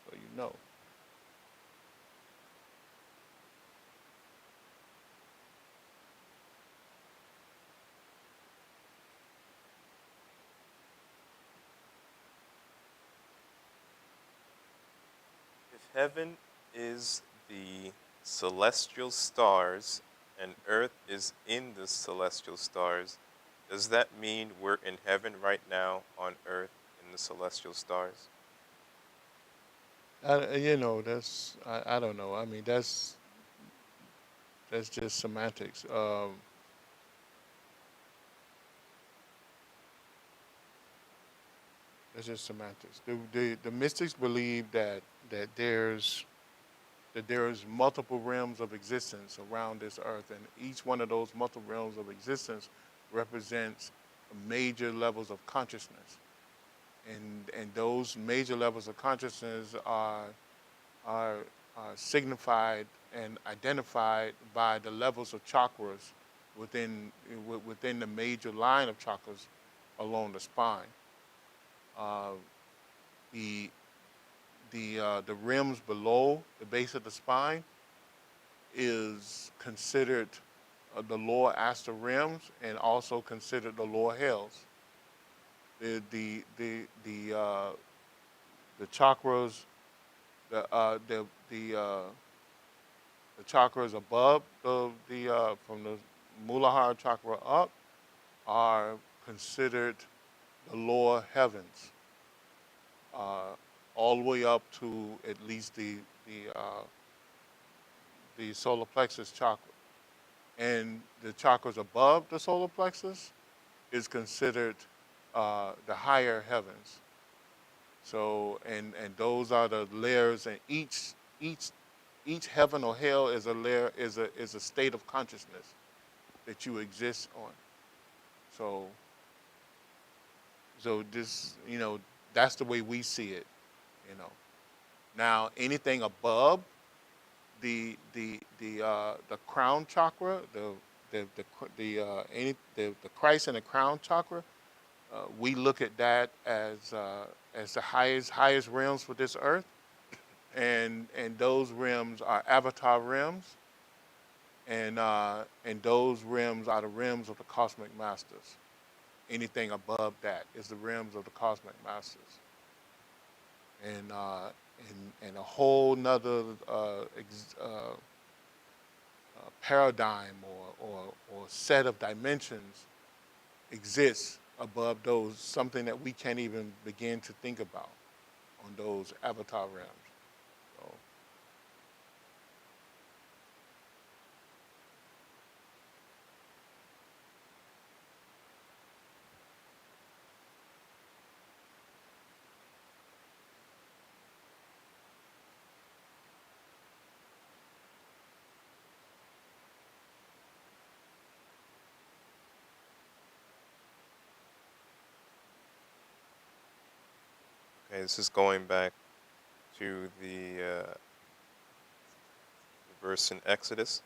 So you know. If heaven is the celestial stars and earth is in the celestial stars, does that mean we're in heaven right now on earth in the celestial stars? That's I don't know. I mean, that's just semantics. That's just semantics. The mystics believe that there's that there is multiple realms of existence around this earth, and each one of those multiple realms of existence represents major levels of consciousness, and those major levels of consciousness are, are signified and identified by the levels of chakras within the major line of chakras along the spine. Uh, the the rims below the base of the spine is considered the lower astral rims and also considered the lower hells. The the chakras, the the chakras above the from the Muladhara chakra up are considered the lower heavens, uh, all the way up to at least the solar plexus chakra, and the chakras above the solar plexus is considered the higher heavens. So and those are the layers, and each heaven or hell is a layer, is a state of consciousness that you exist on. So so this, that's the way we see it. You know. Now anything above the crown chakra, the Christ and the crown chakra, we look at that as the highest realms for this earth, and those realms are avatar realms, and those realms are the realms of the cosmic masters. Anything above that is the realms of the cosmic masters, and and a whole nother paradigm or set of dimensions exists above those, something that we can't even begin to think about on those avatar realms. So, Okay, this is going back to the verse in Exodus.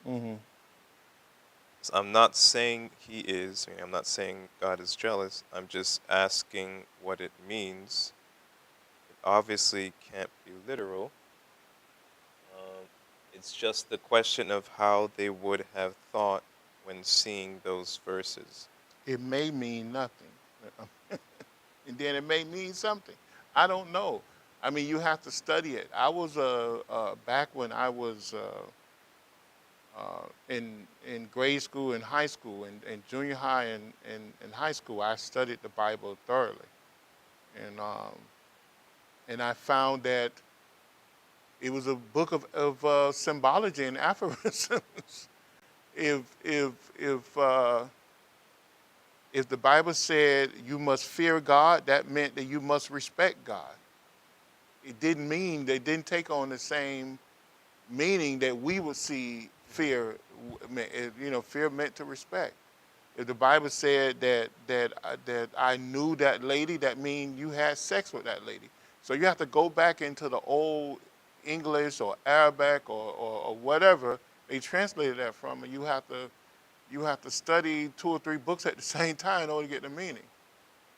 mm-hmm. So I'm not saying he is. I'm not saying God is jealous. I'm just asking what it means. It obviously can't be literal. It's just the question of how they would have thought when seeing those verses. It may mean nothing, and then it may mean something. I don't know. I mean, you have to study it. I was back when I was in grade school and high school and junior high and high school. I studied the Bible thoroughly, and and I found that it was a book of symbology and aphorisms. if if if uh, if the Bible said you must fear God, that meant that you must respect God. It didn't mean, they didn't take on the same meaning that we would see fear. Fear meant to respect. If the Bible said that I knew that lady, that means you had sex with that lady. So you have to go back into the old English or Arabic or whatever they translated that from, and you have to study 2 or 3 books at the same time in order to get the meaning.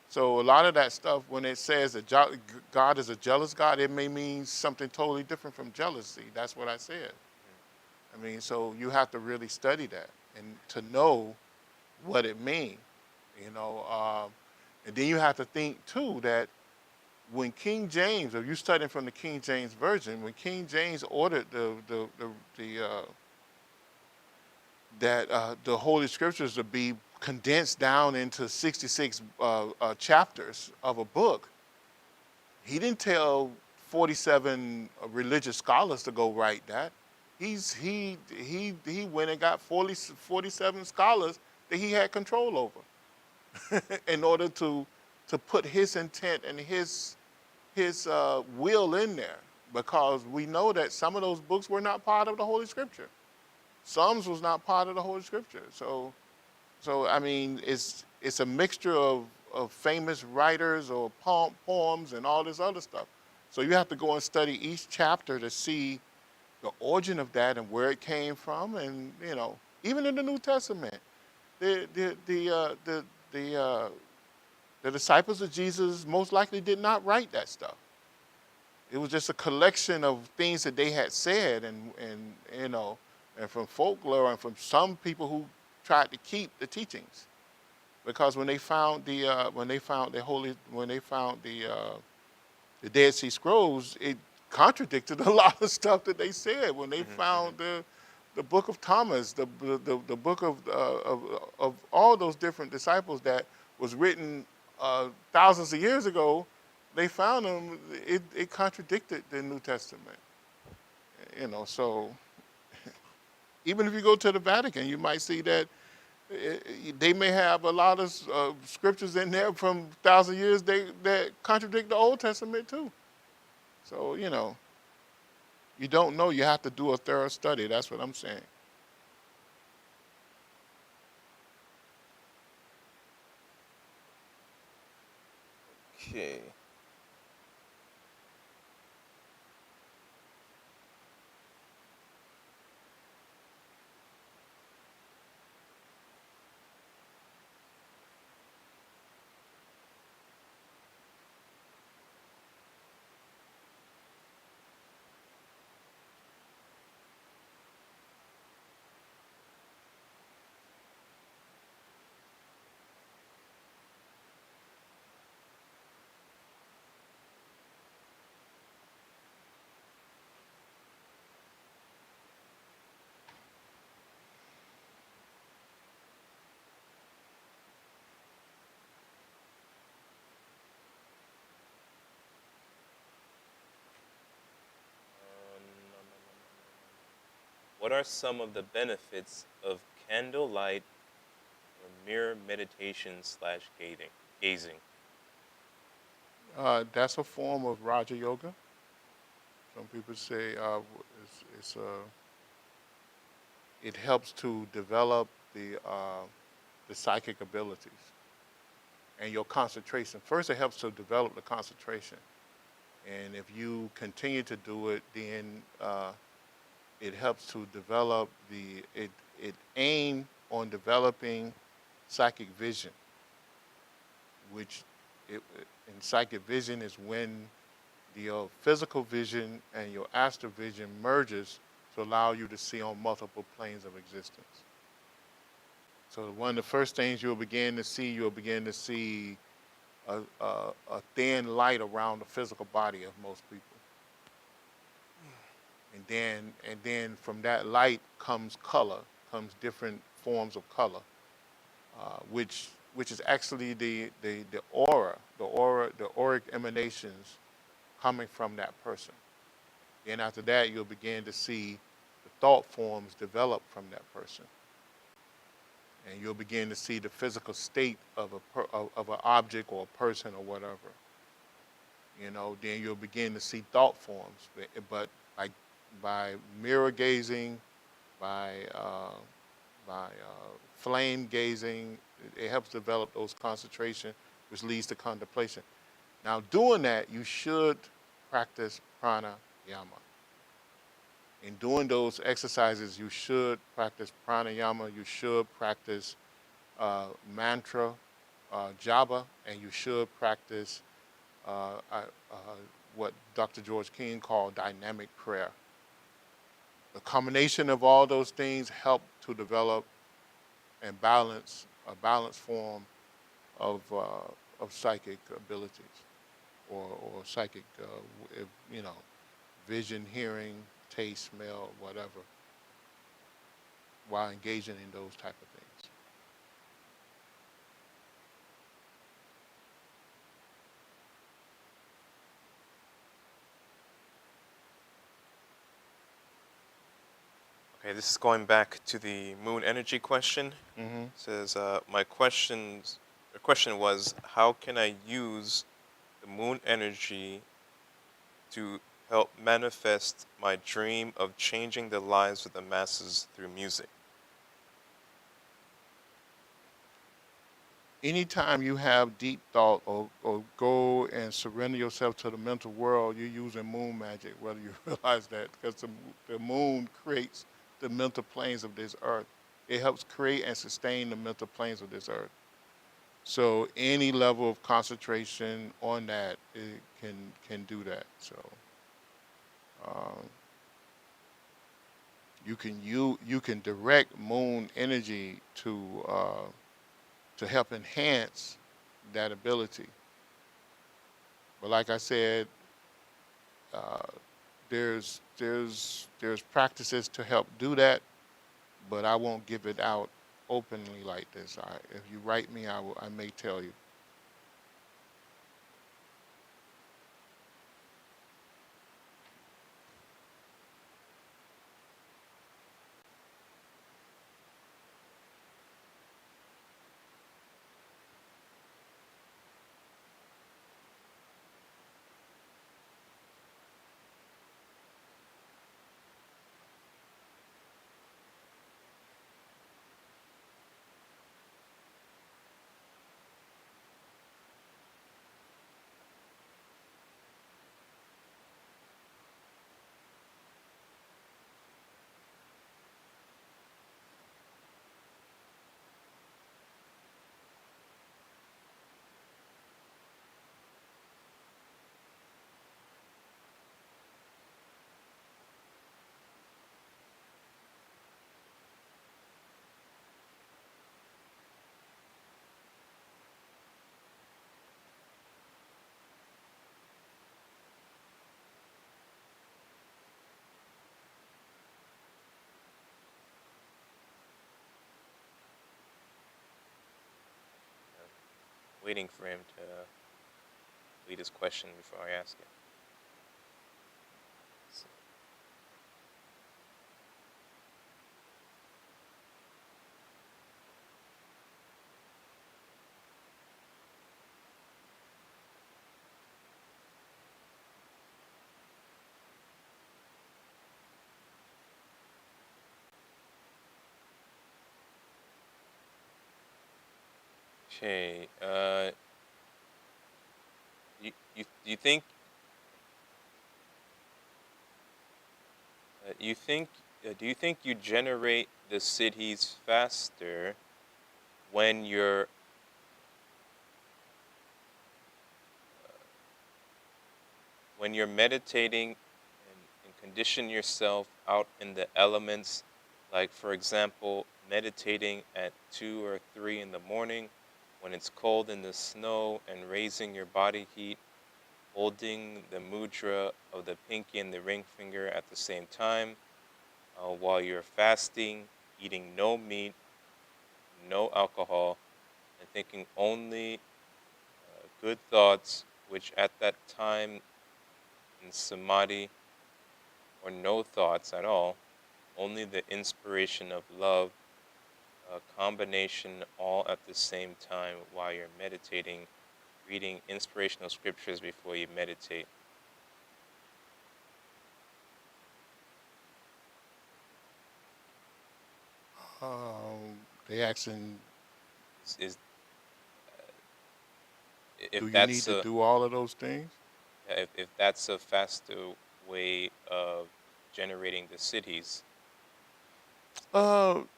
So a lot of that stuff, when it says that God is a jealous God, it may mean something totally different from jealousy. That's what I said. I mean, so you have to really study that and to know what it means, you know. And then you have to think too that when King James, if you're studying from the King James version, when King James ordered the Holy Scriptures to be condensed down into 66 chapters of a book, he didn't tell 47 religious scholars to go write that. He went and got 47 scholars that he had control over in order to put his intent and his will in there, because we know that some of those books were not part of the Holy Scripture. Psalms was not part of the Holy Scripture. So I mean, it's a mixture of famous writers or poems and all this other stuff. So you have to go and study each chapter to see the origin of that and where it came from, and even in the New Testament, the the the uh, the the, uh, the disciples of Jesus most likely did not write that stuff. It was just a collection of things that they had said, and from folklore and from some people who tried to keep the teachings. Because when they found the the Dead Sea Scrolls, it contradicted a lot of stuff that they said when they Hmm. Hmm. found the book of Thomas, the book of all those different disciples that was written thousands of years ago. They found them. It contradicted the New Testament. So even if you go to the Vatican, you might see that they may have a lot of scriptures in there from thousand years that contradict the Old Testament too. So you don't know. You have to do a thorough study. That's what I'm saying. Okay. What are some of the benefits of candlelight or mirror meditation slash gazing? That's a form of Raja Yoga. Some people say it helps to develop the psychic abilities and your concentration. First, it helps to develop the concentration, and if you continue to do it, then it helps to develop it aim on developing psychic vision, which in psychic vision is when your physical vision and your astral vision merges to allow you to see on multiple planes of existence. So one of the first things you'll begin to see a thin light around the physical body of most people, and then from that light comes color, comes different forms of color, which is actually the auric emanations coming from that person. Then after that, you'll begin to see the thought forms develop from that person, and you'll begin to see the physical state of an object or a person or whatever. Then you'll begin to see thought forms, but like by mirror gazing, by flame gazing, it helps develop those concentration, which leads to contemplation. Now, doing that, you should practice pranayama. In doing those exercises, you should practice pranayama, you should practice mantra, japa, and you should practice what Dr. George King called dynamic prayer. The combination of all those things help to develop and balance a balanced form of psychic abilities or psychic, vision, hearing, taste, smell, whatever, while engaging in those type of things. Okay, this is going back to the moon energy question. Hmm. It says, the question was, how can I use the moon energy to help manifest my dream of changing the lives of the masses through music? Anytime you have deep thought or go and surrender yourself to the mental world, you're using moon magic, whether you realize that, because the moon creates the mental planes of this earth. It helps create and sustain the mental planes of this earth. So any level of concentration on that, it can do that. So um, you can direct moon energy to help enhance that ability. But like I said, uh, there's practices to help do that, but I won't give it out openly like this. If you write me, I may tell you. Waiting for him to read his question before I ask it. So, okay. You think you think do you think you generate the cities faster when you're meditating and condition yourself out in the elements, like for example, meditating at 2 or 3 in the morning when it's cold in the snow and raising your body heat, holding the mudra of the pinky and the ring finger at the same time, while you're fasting, eating no meat, no alcohol, and thinking only good thoughts, which at that time in samadhi, or no thoughts at all, only the inspiration of love, a combination all at the same time while you're meditating, reading inspirational scriptures before you meditate. They asking, Is do if you need that's to a do all of those things? if that's a faster way of generating the cities?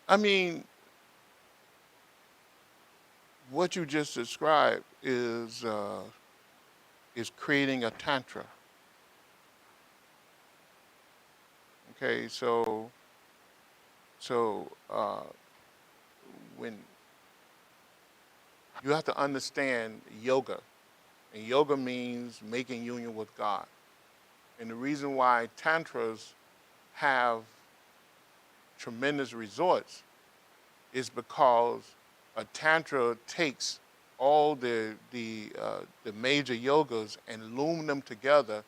I mean, what you just described is creating a tantra. Okay, so when you have to understand yoga, and yoga means making union with God. And the reason why tantras have tremendous results is because a tantra takes all the major yogas and loom them together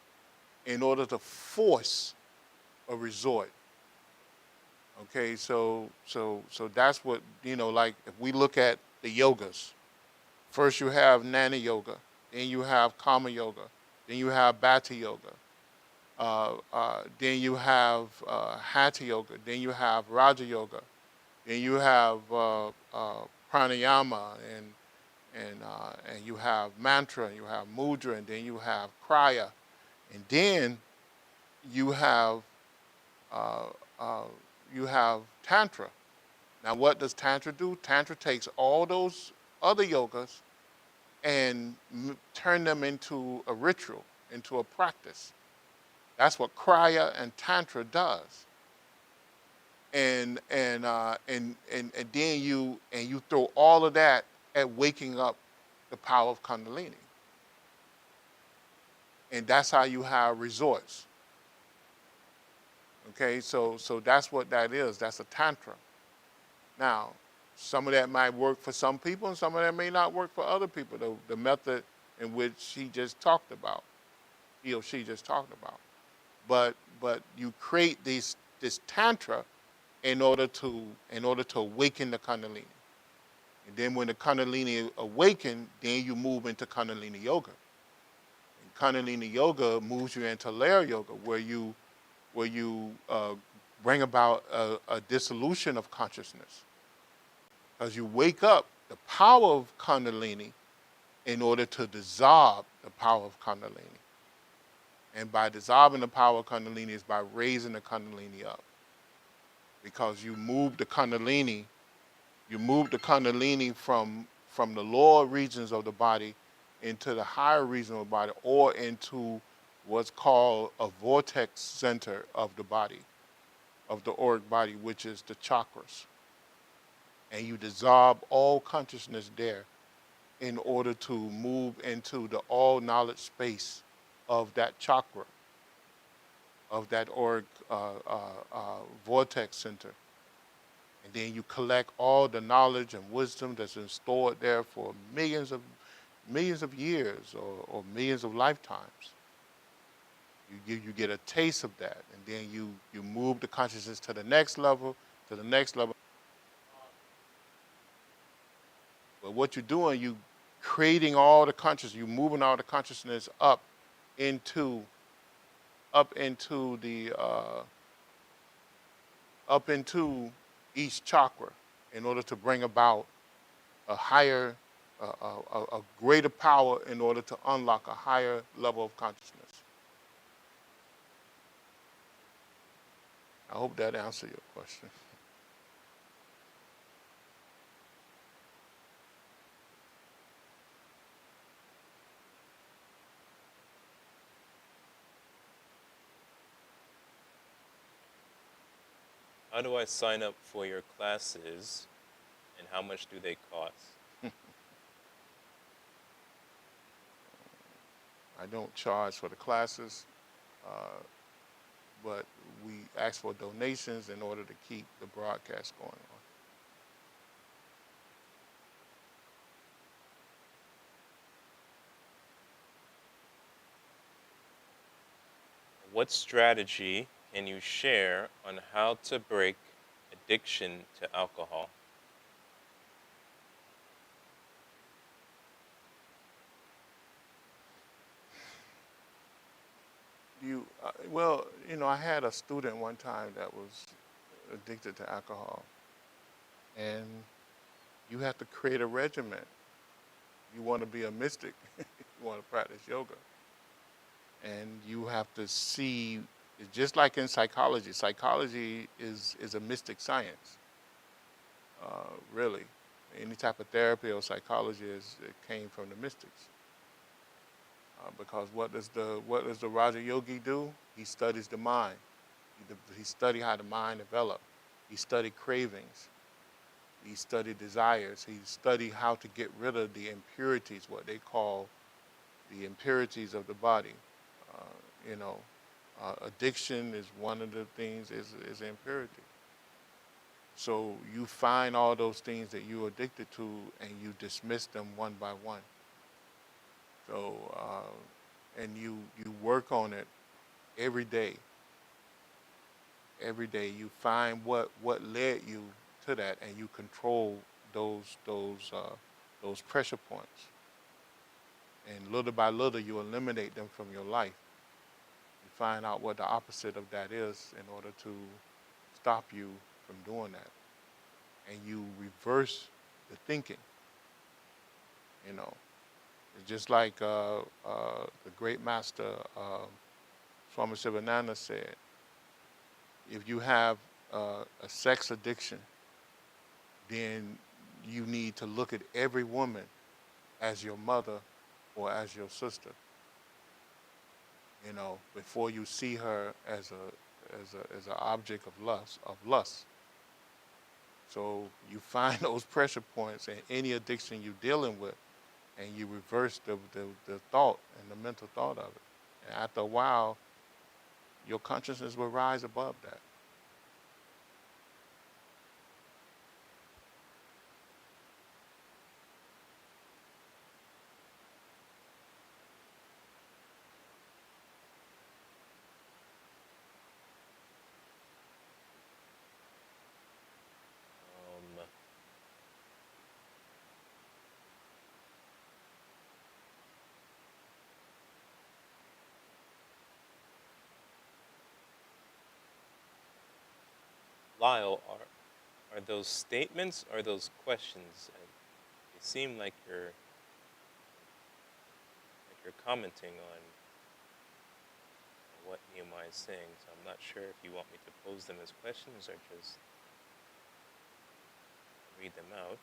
in order to force a resort. Okay, so that's what, like if we look at the yogas, first you have Nana yoga, then you have Kama yoga, then you have Bhatha yoga, then you have Hatha yoga, then you have Raja yoga, then you have pranayama, and you have mantra, and you have mudra, and then you have kriya, and then you have uh, uh, you have tantra. Now, what does tantra do? Tantra takes all those other yogas and turn them into a ritual, into a practice. That's what kriya and tantra does. And then you throw all of that at waking up the power of kundalini. and that's how you have resorts. Okay, so that's what that is. That's a tantra. Now, some of that might work for some people, and some of that may not work for other people. The method in which he just talked about, he or she just talked about. But you create this tantra in order to awaken the Kundalini. And then when the Kundalini awaken, then you move into Kundalini yoga. And Kundalini yoga moves you into layer yoga, where you bring about a dissolution of consciousness. Because you wake up the power of Kundalini in order to dissolve the power of Kundalini. And by dissolving the power of Kundalini is by raising the Kundalini up. Because you move the Kundalini from the lower regions of the body into the higher regions of the body, or into what's called a vortex center of the body, of the auric body, which is the chakras. And you dissolve all consciousness there in order to move into the all knowledge space of that chakra, of that auric vortex center. And then you collect all the knowledge and wisdom that's been stored there for millions of years, or millions of lifetimes. You get a taste of that, and then you move the consciousness to the next level, to the next level. But what you're doing, you creating all the consciousness, you moving all the consciousness into up into the up into each chakra, in order to bring about a higher, a greater power, in order to unlock a higher level of consciousness. I hope that answered your question. How do I sign up for your classes, and how much do they cost? I don't charge for the classes, but we ask for donations in order to keep the broadcast going on. What strategy can you share on how to break addiction to alcohol? Well, I had a student one time that was addicted to alcohol, and you have to create a regimen. You want to be a mystic, you want to practice yoga, and you have to see. It's just like in psychology. Psychology is a mystic science, really. Any type of therapy or psychology it came from the mystics. Because what does the Raja Yogi do? He studies the mind. He studied how the mind developed. He studied cravings. He studied desires. He studied how to get rid of the impurities, what they call the impurities of the body. Uh, you know, Addiction is one of the things, is impurity. So you find all those things that you're addicted to, and you dismiss them one by one. So and you work on it every day. Every day you find what led you to that, and you control those pressure points. And little by little, you eliminate them from your life. You find out what the opposite of that is in order to stop you from doing that. And you reverse the thinking. You know, it's just like the great master Swami Sivananda said: if you have a sex addiction, then you need to look at every woman as your mother or as your sister. Before you see her as an object of lust. So you find those pressure points in any addiction you're dealing with, and you reverse the thought and the mental thought of it, And after a while, your consciousness will rise above that. Um, Lyle, are those statements or those questions? They seem like you're commenting on what Nehemiah is saying. So I'm not sure if you want me to pose them as questions or just read them out.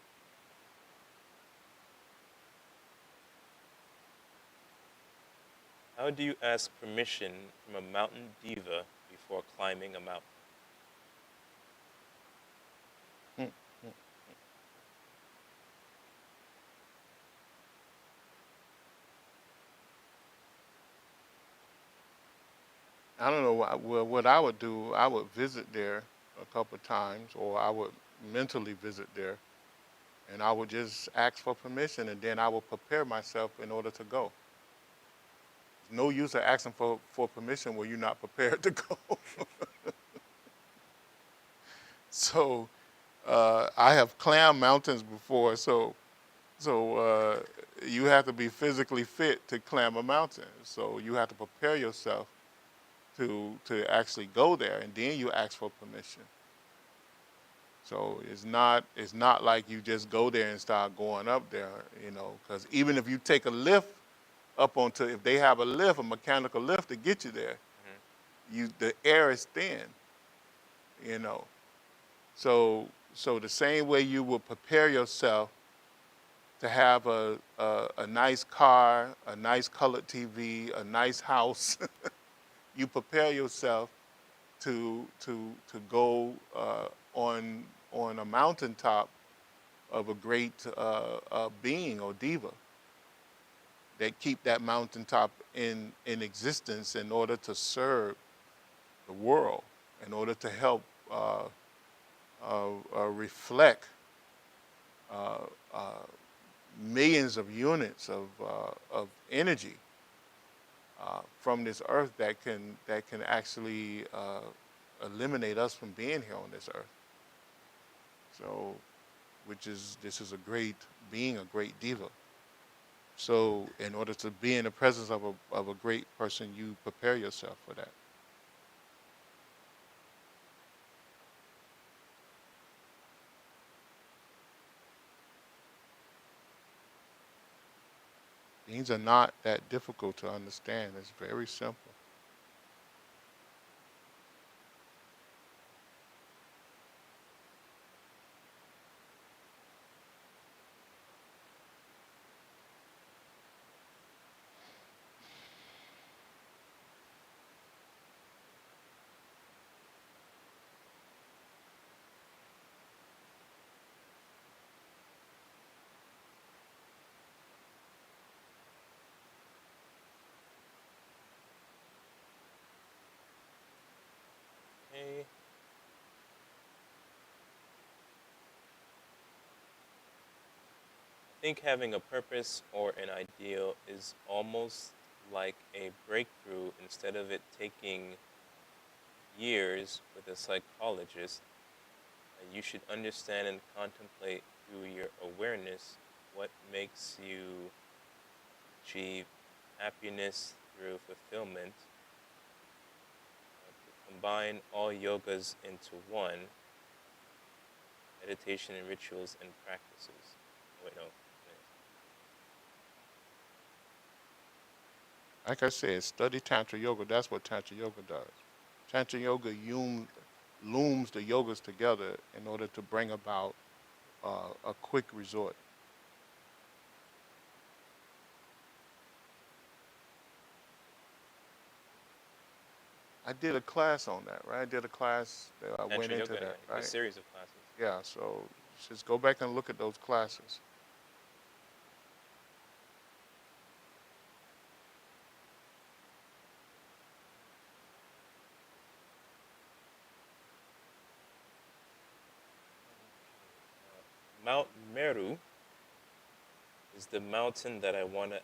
How do you ask permission from a mountain diva before climbing a mountain? Mm, mm. I don't know what I would do. I would visit there a couple of times, or I would mentally visit there, and I would just ask for permission, and then I would prepare myself in order to go. There's no use of asking for permission when you're not prepared to go. So I have climbed mountains before, so you have to be physically fit to climb a mountain. So you have to prepare yourself to actually go there, and then you ask for permission. So it's not like you just go there and start going up there, because even if you take a lift up onto, if they have a lift, a mechanical lift to get you there, Hmm. the air is thin, you know. So the same way you will prepare yourself to have a nice car, a nice colored TV, a nice house, you prepare yourself to go on a mountaintop of a great being or diva that keep that mountaintop in existence in order to serve the world, in order to help reflect uh, uh, millions of units of energy from this earth that can actually eliminate us from being here on this earth. So, this is a great being, a great diva. So, in order to be in the presence of a great person, you prepare yourself for that. Things are not that difficult to understand. It's very simple. Okay. I think having a purpose or an ideal is almost like a breakthrough instead of it taking years with a psychologist. You should understand and contemplate through your awareness what makes you achieve happiness through fulfillment, to combine all yogas into one, meditation and rituals and practices. Oh, wait, no. Like I said, study Tantra Yoga. That's what Tantra Yoga does. Tantra Yoga looms the yogas together in order to bring about a quick resort. I did a class on that, right? I did a class that I went Tantra into yoga, that, a right? series of classes. Yeah, so just go back and look at those classes. Mount Meru is the mountain that I want to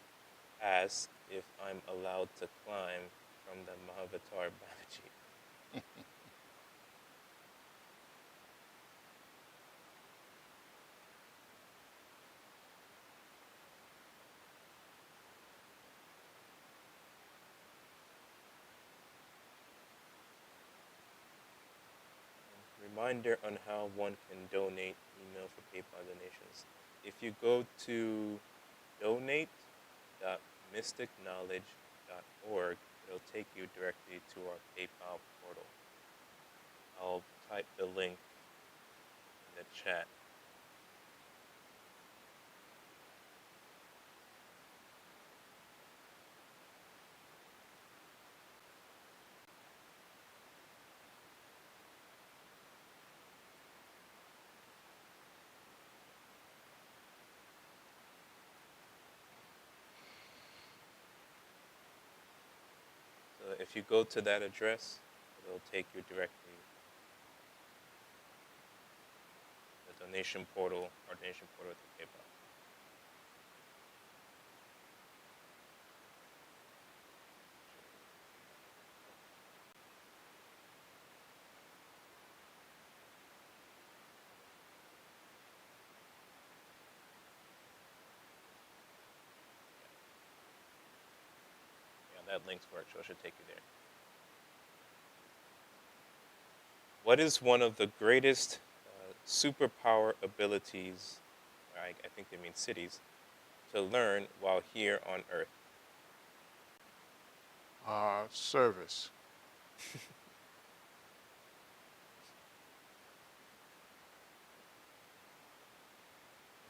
ask if I'm allowed to climb from the Mahavatar Babaji. Reminder on how one can donate, email for PayPal donations. If you go to donate.mysticknowledge.org, it'll take you directly to our PayPal portal. I'll type the link in the chat. So if you go to that address, it'll take you directly to the donation portal, our donation portal to PayPal. Yeah, that link's worked, so it should take you there. What is one of the greatest superpower abilities, I think they mean cities, to learn while here on Earth? Service.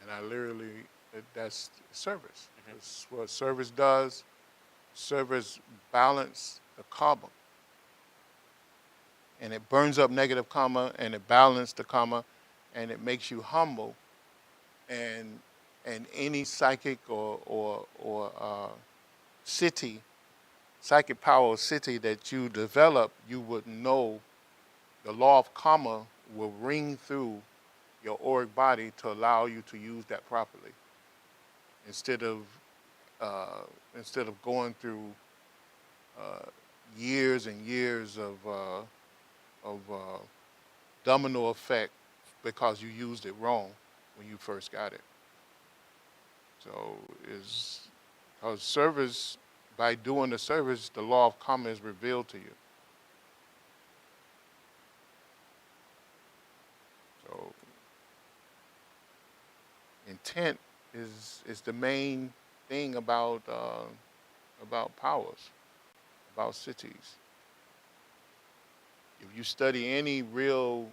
And I literally, that's service. Mhm. That's what service does. Service balance the karma. And it burns up negative karma, and it balances the karma, and it makes you humble. And any psychic or city, psychic power or city that you develop, you would know the law of karma will ring through your auric body to allow you to use that properly. Instead of uh, instead of going through uh, years and years of domino effect because you used it wrong when you first got it. So is because service, by doing the service, the law of karma is revealed to you. So intent is the main thing about powers, about cities. If you study any real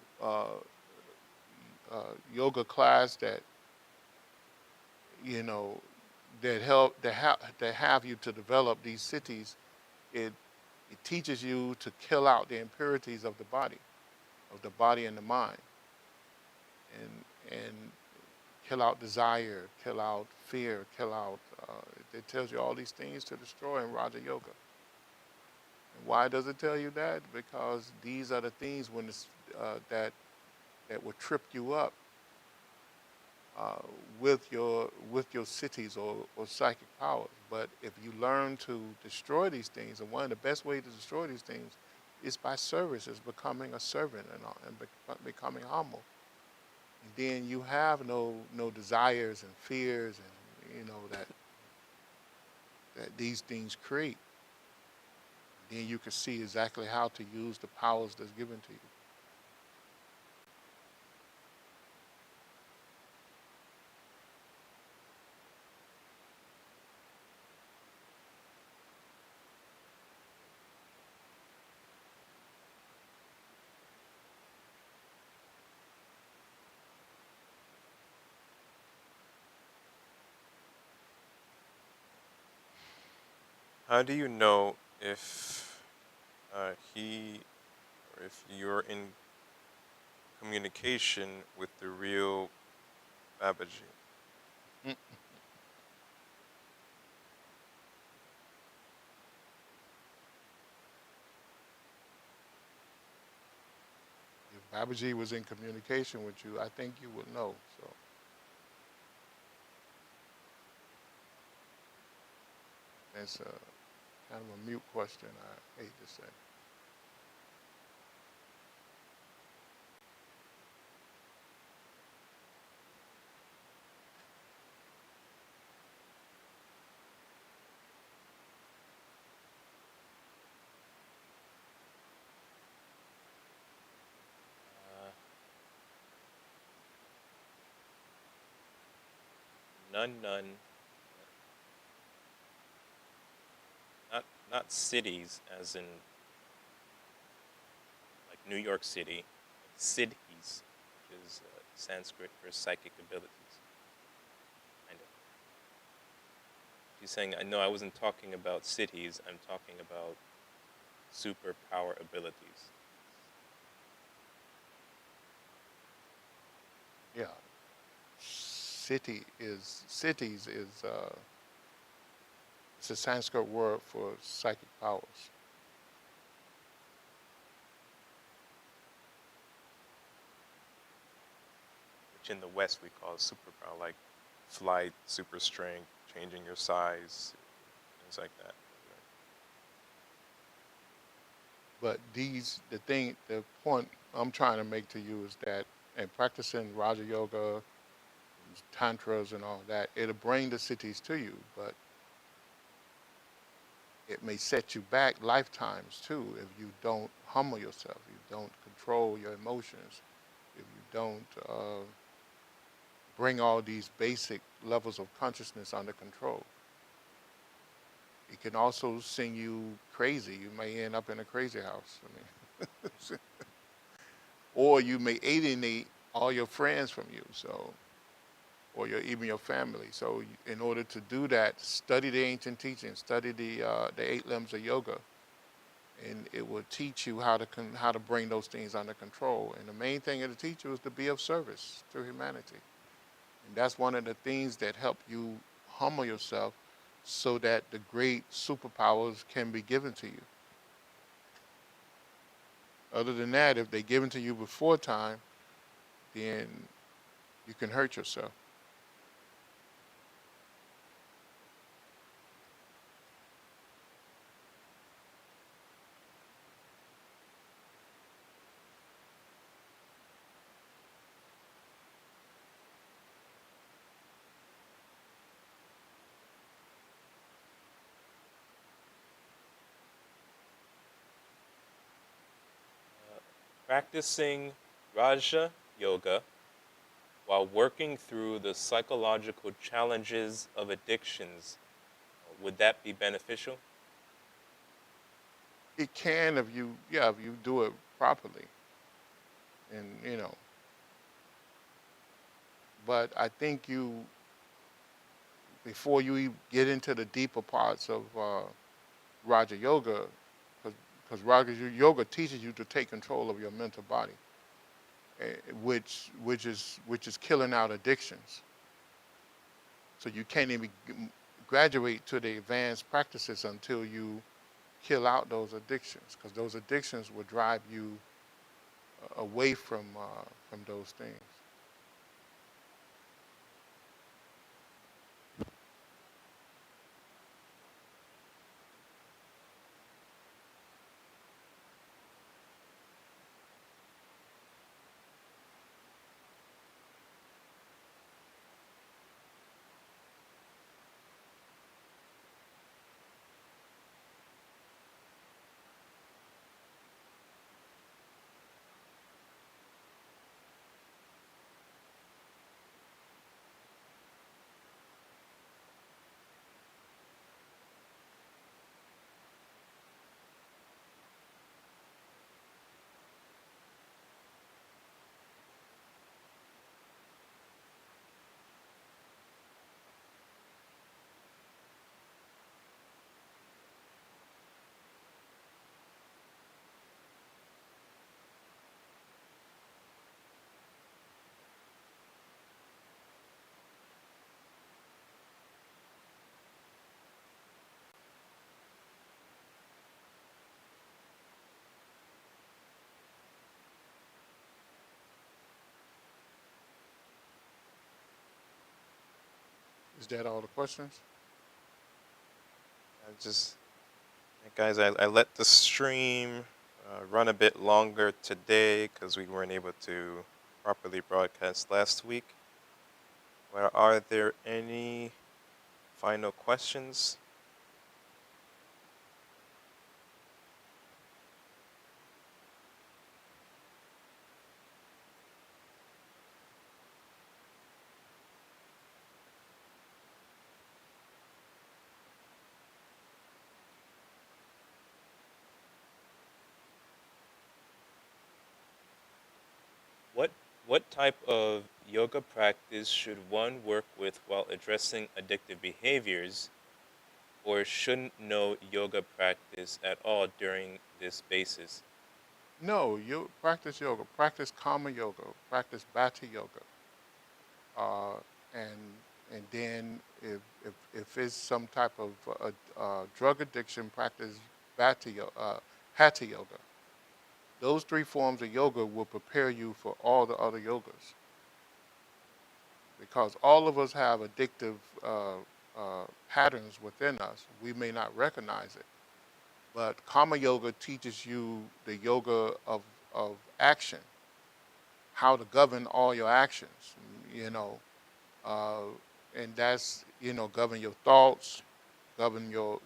yoga class that you know that have you to develop these cities, it it teaches you to kill out the impurities of the body and the mind, and kill out desire, kill out fear, kill out. It tells you all these things to destroy in Raja Yoga. And why does it tell you that? Because these are the things that will trip you up uh, with your cities or psychic powers. But if you learn to destroy these things, and one of the best ways to destroy these things is by service, is becoming a servant and becoming humble. And then you have no desires and fears and that these things create. Then you can see exactly how to use the powers that's given to you. How do you know if he or if you're in communication with the real Babaji? Mm. If Babaji was in communication with you, I think you would know. So It's a kind of a mute question, I hate to say. Uh, none, none. Not cities, as in like New York City, but siddhis, which is Sanskrit for psychic abilities. Kind of. She's saying, no, I wasn't talking about cities. I'm talking about superpower abilities. Yeah, cities is it's a Sanskrit word for psychic powers. Which in the West we call superpower, like flight, super strength, changing your size, things like that. But the point I'm trying to make to you is that, and practicing Raja Yoga, tantras, and all that, it'll bring the cities to you, but it may set you back lifetimes too if you don't humble yourself, you don't control your emotions, if you don't bring all these basic levels of consciousness under control. It can also send you crazy. You may end up in a crazy house. I mean, or you may alienate all your friends from you. So, or even your family. So, in order to do that, study the ancient teachings, study the 8 limbs of yoga, and it will teach you how to bring those things under control. And the main thing it'll teach you is to be of service to humanity. And that's one of the things that help you humble yourself so that the great superpowers can be given to you. Other than that, if they're given to you before time, then you can hurt yourself. Practicing Raja Yoga while working through the psychological challenges of addictions, would that be beneficial? It can if you do it properly, and But I think before you get into the deeper parts of Raja Yoga, because Raja Yoga teaches you to take control of your mental body, which is killing out addictions. So you can't even graduate to the advanced practices until you kill out those addictions, because those addictions will drive you away from those things. Is that all the questions? I just, guys, I let the stream run a bit longer today because we weren't able to properly broadcast last week. Well, are there any final questions? What what type of yoga practice should one work with while addressing addictive behaviors, or shouldn't no yoga practice at all during this basis? No, you practice yoga, practice karma yoga, practice bhatha yoga, uh, and and then if it's some type of drug addiction, practice hatha yoga. Those three forms of yoga will prepare you for all the other yogas, because all of us have addictive patterns within us. We may not recognize it, but karma yoga teaches you the yoga of action, how to govern all your actions, you know, uh, and that's, govern your thoughts, govern your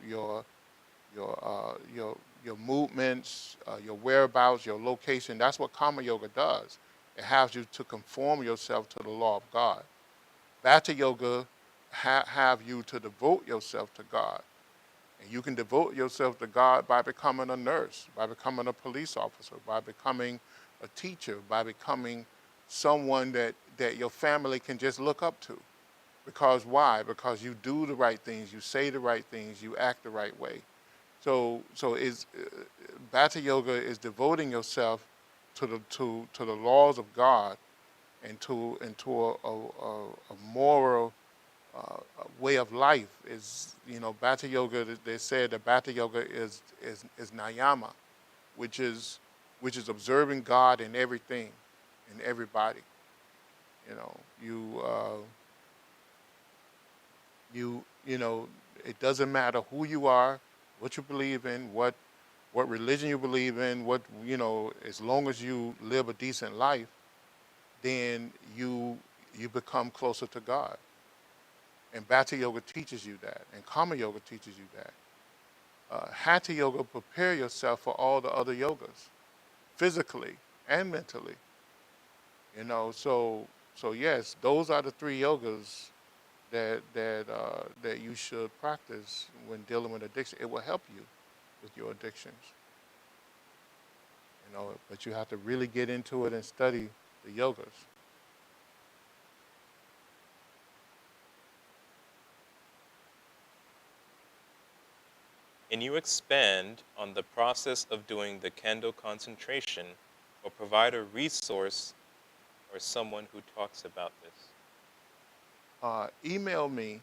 movements, your whereabouts, your location. That's what karma yoga does. It has you to conform yourself to the law of God. Bhatha yoga have you to devote yourself to God. And you can devote yourself to God by becoming a nurse, by becoming a police officer, by becoming a teacher, by becoming someone that your family can just look up to. Because why? Because you do the right things, you say the right things, you act the right way. So is Bhatha yoga is devoting yourself to the laws of God, and to a moral way of life. Is, Bhatha yoga. They said that Bhatha yoga is nayama, which is observing God in everything, in everybody. You know, you it doesn't matter who you are, what you believe in, what religion you believe in, as long as you live a decent life, then you become closer to God. And Bhatha yoga teaches you that, and Karma yoga teaches you that. Hatha yoga prepare yourself for all the other yogas, physically and mentally. So yes, those are the three yogas that you should practice when dealing with addiction. It will help you with your addictions. But you have to really get into it and study the yogas. Can you expand on the process of doing the candle concentration, or provide a resource or someone who talks about this? Email me,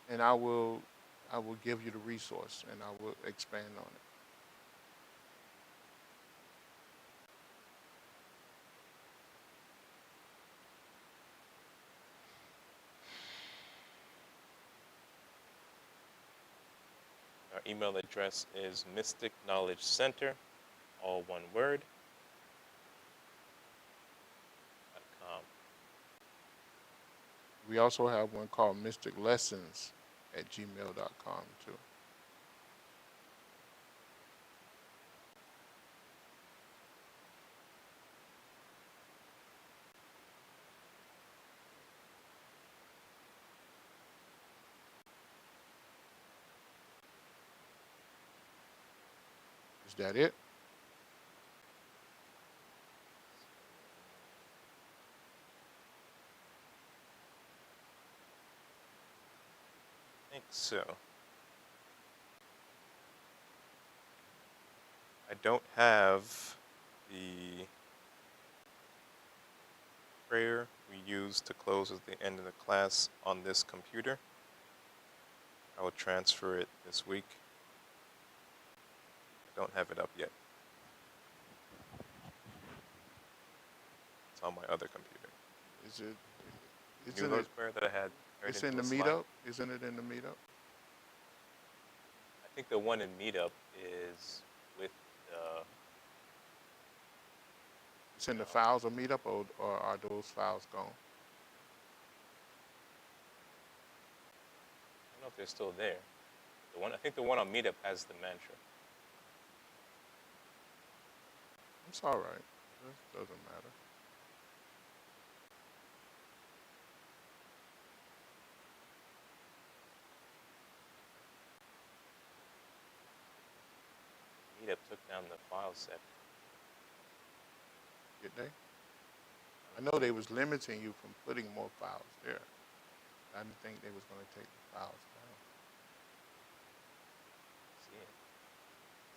and I will give you the resource, and I will expand on it. Our email address is Mystic Knowledge Center, all one word, .com. We also have one called Mystic Lessons at gmail.com too. Is that it? I think so. I don't have the prayer we use to close at the end of the class on this computer. I will transfer it this week. I don't have it up yet. It's on my other computer. Is it? New Isn't it? Lord's Prayer that I had turned It's in into the a slide. meetup. Isn't it in the meetup? think the one in Meetup is with the. It's in the No, files of Meetup, or are those files gone? I don't know if they're still there. The one I think the one on Meetup has the mantra. It's all right. It doesn't matter. Meetup took down the file set. Did they? I I know don't they see was limiting you from putting more files there. I didn't think they was going to take the files down. it.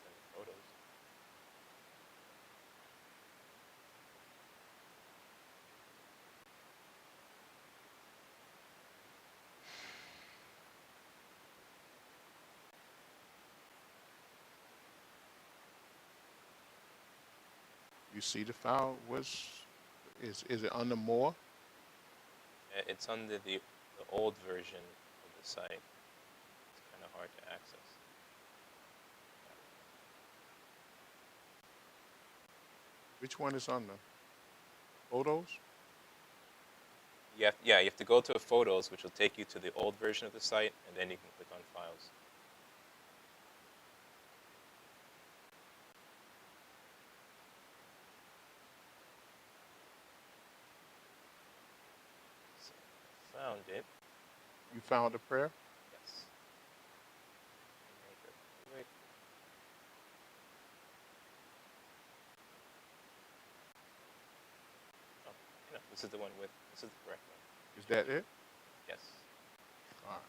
Send photos. You see the file? Is it under more? It's under the old version of the site. It's kind of hard to access. Which one is under? Photos? You have to go to photos, which will take you to the old version of the site, and then you can click on files. So I found it. You found the prayer? Yes. Wait. Oh, this is the one with. This is the correct one. Is that it? Yes. All right.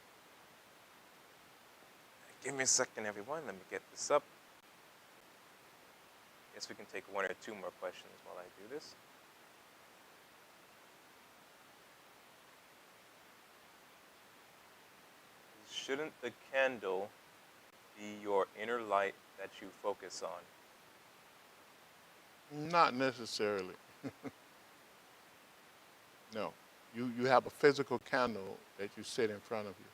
Give me a second, everyone. Let me get this up. Guess we can take one or two more questions while I do this. Shouldn't the candle be your inner light that you focus on? Not necessarily. No. You have a physical candle that you sit in front of you.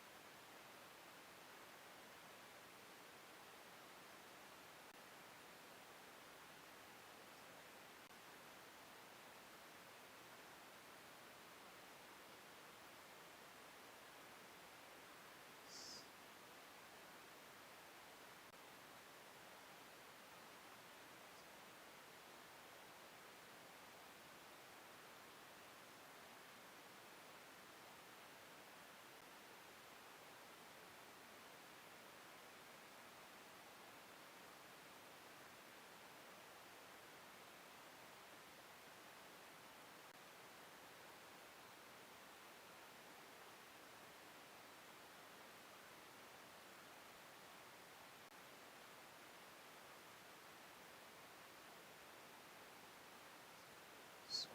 So,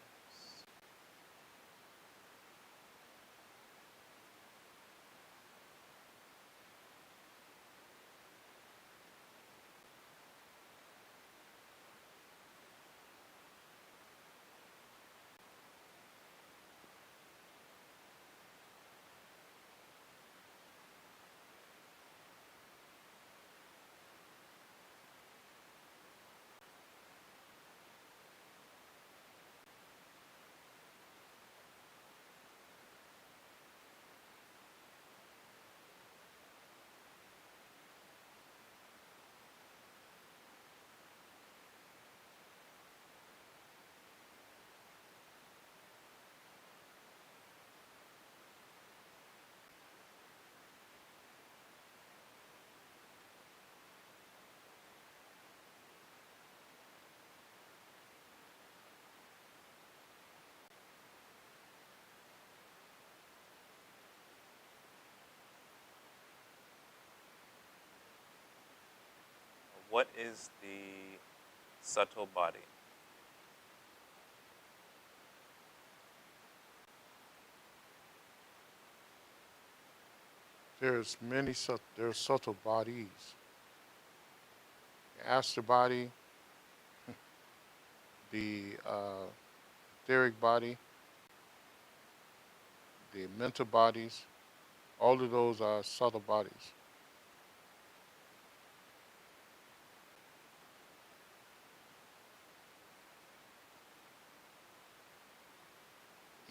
what is the subtle body? There's subtle bodies. The astral body, the etheric body, the mental bodies. All of those are subtle bodies.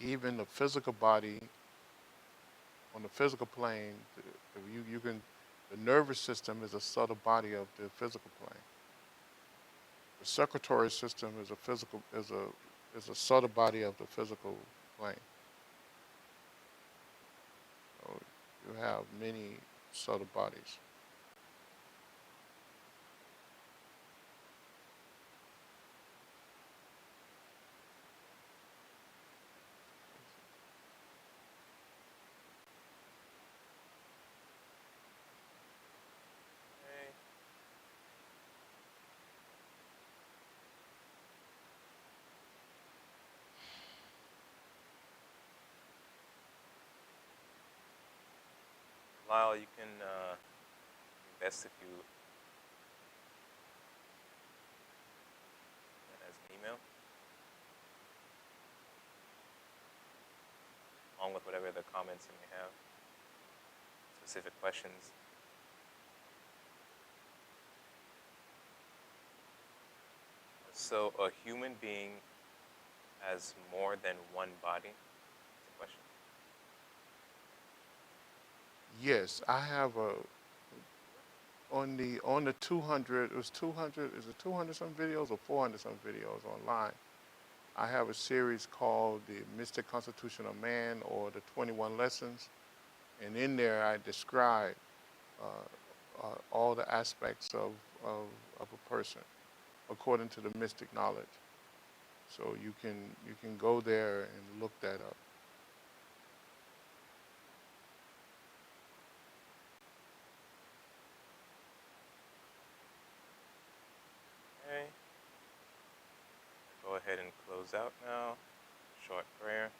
even the physical body, on the physical plane, you can, the nervous system is a subtle body of the physical plane. The circulatory system is a subtle body of the physical plane. So you have many subtle bodies. Okay. Lyle, you can best if you send that as an email, along with whatever the comments you may have, specific questions. So a human being has more than one body? That's the question. Yes, I have a on the 200, it was 200, is it 200 some videos or 400 some videos online? I have a series called The Mystic Constitution of Man, or the 21 Lessons, and in there I describe uh, all the aspects of a person according to the mystic knowledge. So you can go there and look that up. Okay. Go ahead and close out now. Short prayer.